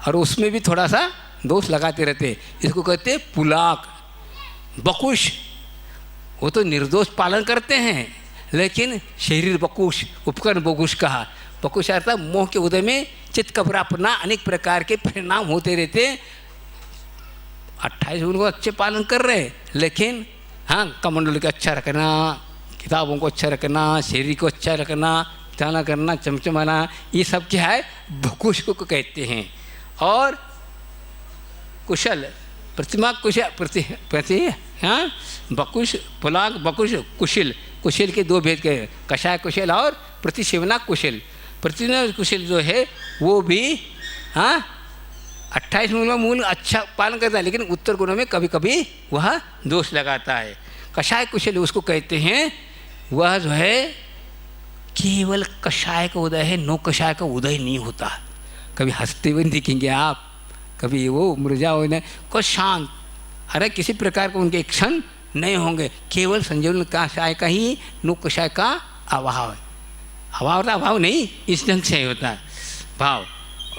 और उसमें भी थोड़ा सा दोष लगाते रहते हैं। इसको कहते हैं पुलाक। बकुश वो तो निर्दोष पालन करते हैं लेकिन शरीर बकुश उपकरण बकुश कहा। बकुश अर्थात मोह के उदय में चित्त कपरापना अनेक प्रकार के परिणाम होते रहते हैं। 28 उनको अच्छे पालन कर रहे हैं लेकिन हाँ कमंडल को अच्छा रखना, किताबों को अच्छा रखना, शरीर को अच्छा रखना, चाना करना, चमचमाना, ये सब क्या है? बकुश को कहते हैं। और कुशल प्रतिमा कुशल प्रति हाँ बकुश पुलाक बकुश कुशल कुशल के 2 भेद के कषाय कुशल और प्रतिसेवना कुशल। प्रतिसेवना कुशल जो है वो भी हाँ 28 मूल अच्छा पालन करता है लेकिन उत्तर गुणों में कभी कभी वह दोष लगाता है। कषाय कुशल उसको कहते हैं वह जो है केवल कषाय का उदय है, नो कषाय का उदय नहीं होता। कभी हंसते हुए दिखेंगे आप, कभी वो मुरझा हो नहीं को शांत, अरे किसी प्रकार के उनके क्षण नहीं होंगे। केवल संजीवन कषाय का ही नो कषाय का अभाव है। अभाव होता अभाव नहीं इस ढंग से होता है भाव।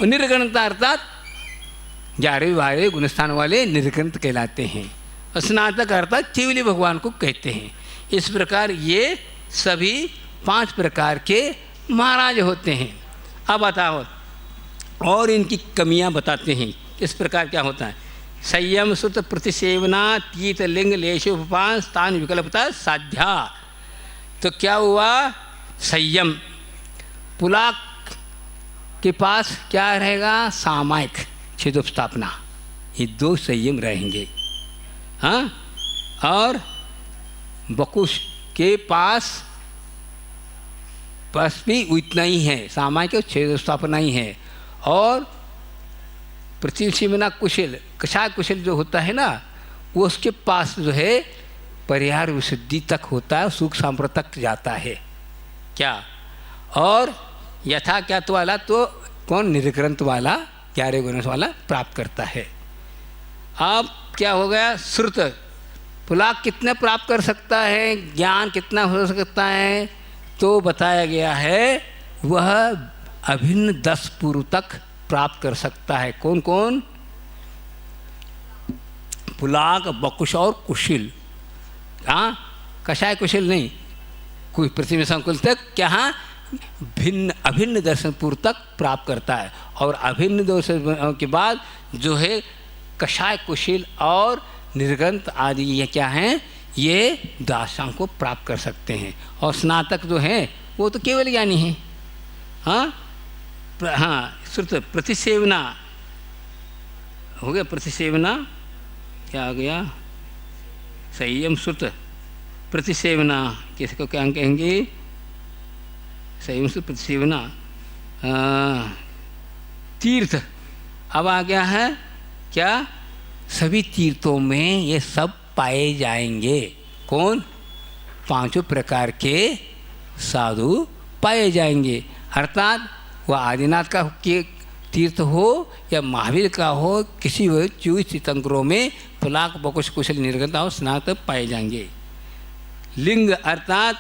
निर्गणता अर्थात 11वें गुणस्थान वाले निर्गणत कहलाते हैं। स्नातक अर्थात केवली भगवान को कहते हैं। इस प्रकार ये सभी 5 प्रकार के महाराज होते हैं। अब बताओ और इनकी कमियां बताते हैं इस प्रकार क्या होता है। संयम सुत प्रतिसेवना तीत लिंग लेशोपान स्थान विकल्पता साध्या। तो क्या हुआ? संयम पुलाक के पास क्या रहेगा? सामायिक छेदोपस्थापना, ये 2 संयम रहेंगे। हाँ और बकुश के पास भी इतना ही है, सामायिक और छेदोपस्थापना ही है। और प्रतिसेवना कुशल कषाय कुशल जो होता है ना वो उसके पास जो है परिहार विशुद्धि तक होता है, सुख सांप्रत तक जाता है क्या। और यथा ज्ञात वाला तो कौन? निर्ग्रंथ वाला 11 गुण वाला प्राप्त करता है। अब क्या हो गया? श्रुत पुलाक कितना प्राप्त कर सकता है, ज्ञान कितना हो सकता है? तो बताया गया है वह अभिन्न 10 पूर्व तक प्राप्त कर सकता है। कौन कौन? पुलाक बकुश और कुशल। हाँ कषाय कुशल नहीं, कोई पृथ्वी संकुल तक क्या हाँ भिन्न अभिन्न दर्शन पूर्व तक प्राप्त करता है। और अभिन्न दर्शन के बाद जो है कषाय कुशल और निर्ग्रंथ आदि ये क्या हैं? ये दासांग को प्राप्त कर सकते हैं। और स्नातक जो हैं वो तो केवल ज्ञानी हैं। हाँ हाँ श्रुत प्रतिसेवना हो गया। प्रतिसेवना क्या आ गया? संयम श्रुत प्रतिसेवना किसको क्या कहेंगे? संयम से प्रतिसेवना तीर्थ। अब आ गया है क्या, सभी तीर्थों में ये सब पाए जाएंगे। कौन? पांचों प्रकार के साधु पाए जाएंगे। अर्थात वह आदिनाथ का के तीर्थ हो या महावीर का हो, किसी भी 24 तीर्थंकरों में पुलाक बकुश कुशल निर्गता और स्नातक पाए जाएंगे। लिंग अर्थात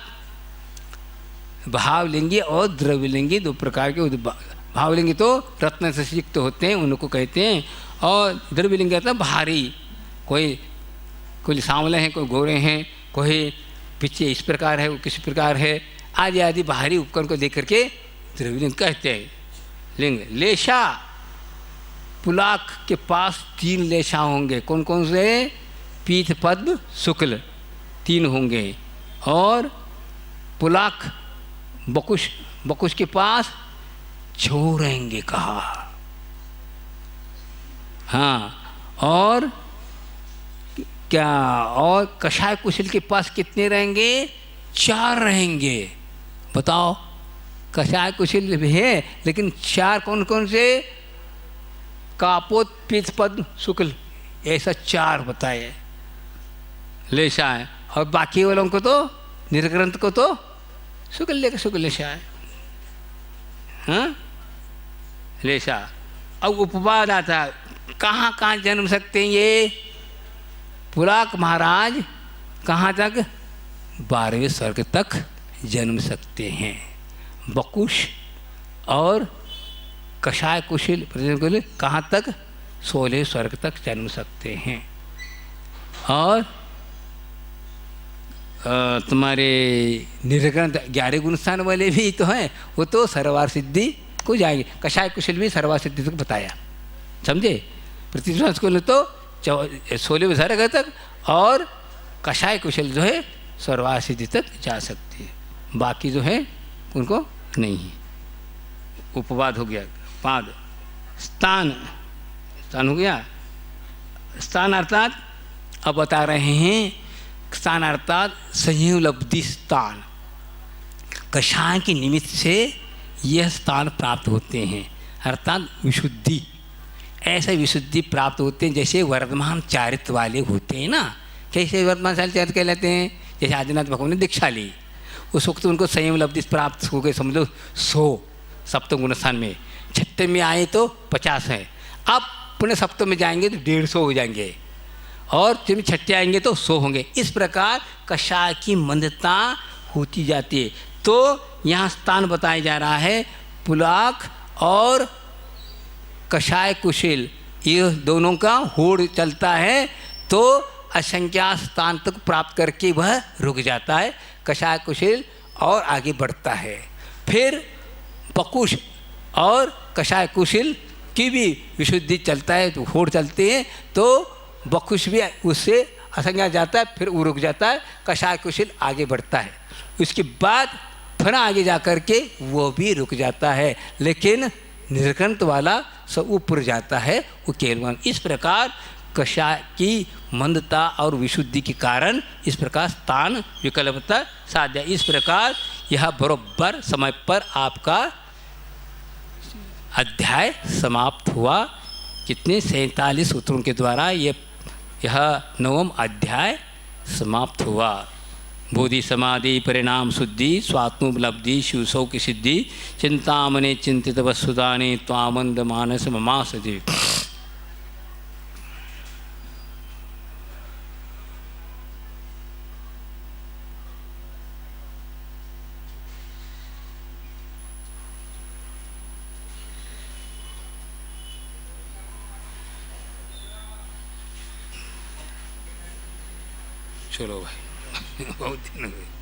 भावलिंगी और द्रव्यलिंगी दो प्रकार के। भावलिंगी तो रत्न से युक्त होते हैं, उनको कहते हैं, और द्रव्यलिंगी अर्थात भारी, कोई सांवले हैं, कोई गोरे हैं, कोई पीछे इस प्रकार है, वो किस प्रकार है, आदि आदि बाहरी उपकरण को देख करके द्रव्यलिंग कहते हैं। लिंग लेशा, पुलाक के पास 3 लेशा होंगे। कौन कौन से? पीठ पद्म शुक्ल 3 होंगे, और पुलाक बकुश के पास 6 रहेंगे कहा। हाँ, और क्या, और कषाय कुशल के पास कितने रहेंगे? 4 रहेंगे। बताओ, कषाय कुशल भी है लेकिन 4 कौन कौन से? कापोत पीत पद्म शुक्ल, ऐसा 4 बताए लेशा है। और बाकी वालों को तो, निर्ग्रंथ को तो शुक्ल लेकर शुक्ल लेशा है। हाँ, लेशा। अब उपवाद आता, कहाँ कहाँ जन्म सकते हैं ये? पुलाक महाराज कहाँ तक? 12वें स्वर्ग तक जन्म सकते हैं। बकुश और कषाय कुशल कहाँ तक? 16वें स्वर्ग तक जन्म सकते हैं। और तुम्हारे निर्ग्रंथ 11 गुण स्थान वाले भी तो हैं, वो तो सर्वार सिद्धि को जाएंगे। कषाय कुशल भी सर्वार सिद्धि तक बताया, समझे? प्रतिष्ठा स्कूल तो 16वें स्वर्ग तक, और कषाय कुशल जो है सर्वार सिद्धि तक जा सकती है, बाकी जो है उनको नहीं है। उपवाद हो गया। पाद स्थान हो गया। स्थान अर्थात अब बता रहे हैं, स्थान अर्थात संयोगलब्धि स्थान। कषाय के निमित्त से यह स्थान प्राप्त होते हैं, अर्थात विशुद्धि। ऐसे विशुद्धि प्राप्त होते हैं जैसे वर्तमान चारित्र वाले होते हैं ना। कैसे वर्तमान चारित्र कहलाते हैं? जैसे आदिनाथ भगवान ने दीक्षा ली, उस वक्त उनको संयम लब्धि प्राप्त हो गए, समझ लो 100 सप्तम गुण स्थान में। 6 में आए तो 50 है। अब पुनः सप्तम में जाएंगे तो 150 हो जाएंगे, और जब 6 आएंगे तो 100 होंगे। इस प्रकार कषाय की मंदता होती जाती है। तो यहाँ स्थान बताया जा रहा है, पुलाक और कषाय कुशल ये दोनों का होड़ चलता है तो असंख्या स्थान तक प्राप्त करके वह रुक जाता है। कषाय कुशल और आगे बढ़ता है। फिर बकुश और कषाय कुशल की भी विशुद्धि चलता है, तो होड़ चलते हैं, तो बकुश भी उससे असंख्या जाता है, फिर वो रुक जाता है। कषाय कुशल आगे बढ़ता है, उसके बाद फिर आगे जा कर के वो भी रुक जाता है, लेकिन निर्ग्रंथ वाला सब ऊपर जाता है, वो केवल। इस प्रकार कषाय की मंदता और विशुद्धि के कारण इस प्रकार स्थान विकल्पता साध्य। इस प्रकार यह बरोबर समय पर आपका अध्याय समाप्त हुआ। कितने 47 सूत्रों के द्वारा यह 9वां अध्याय समाप्त हुआ। बोधि समाधि परिणाम शुद्धि स्वात्मोपलब्धि शिवसौ की सिद्धि चिंतामणि चिंतित वसुदाने त्वामंद मानस ममासदि। चलो भाई बहुत दिन हो गए।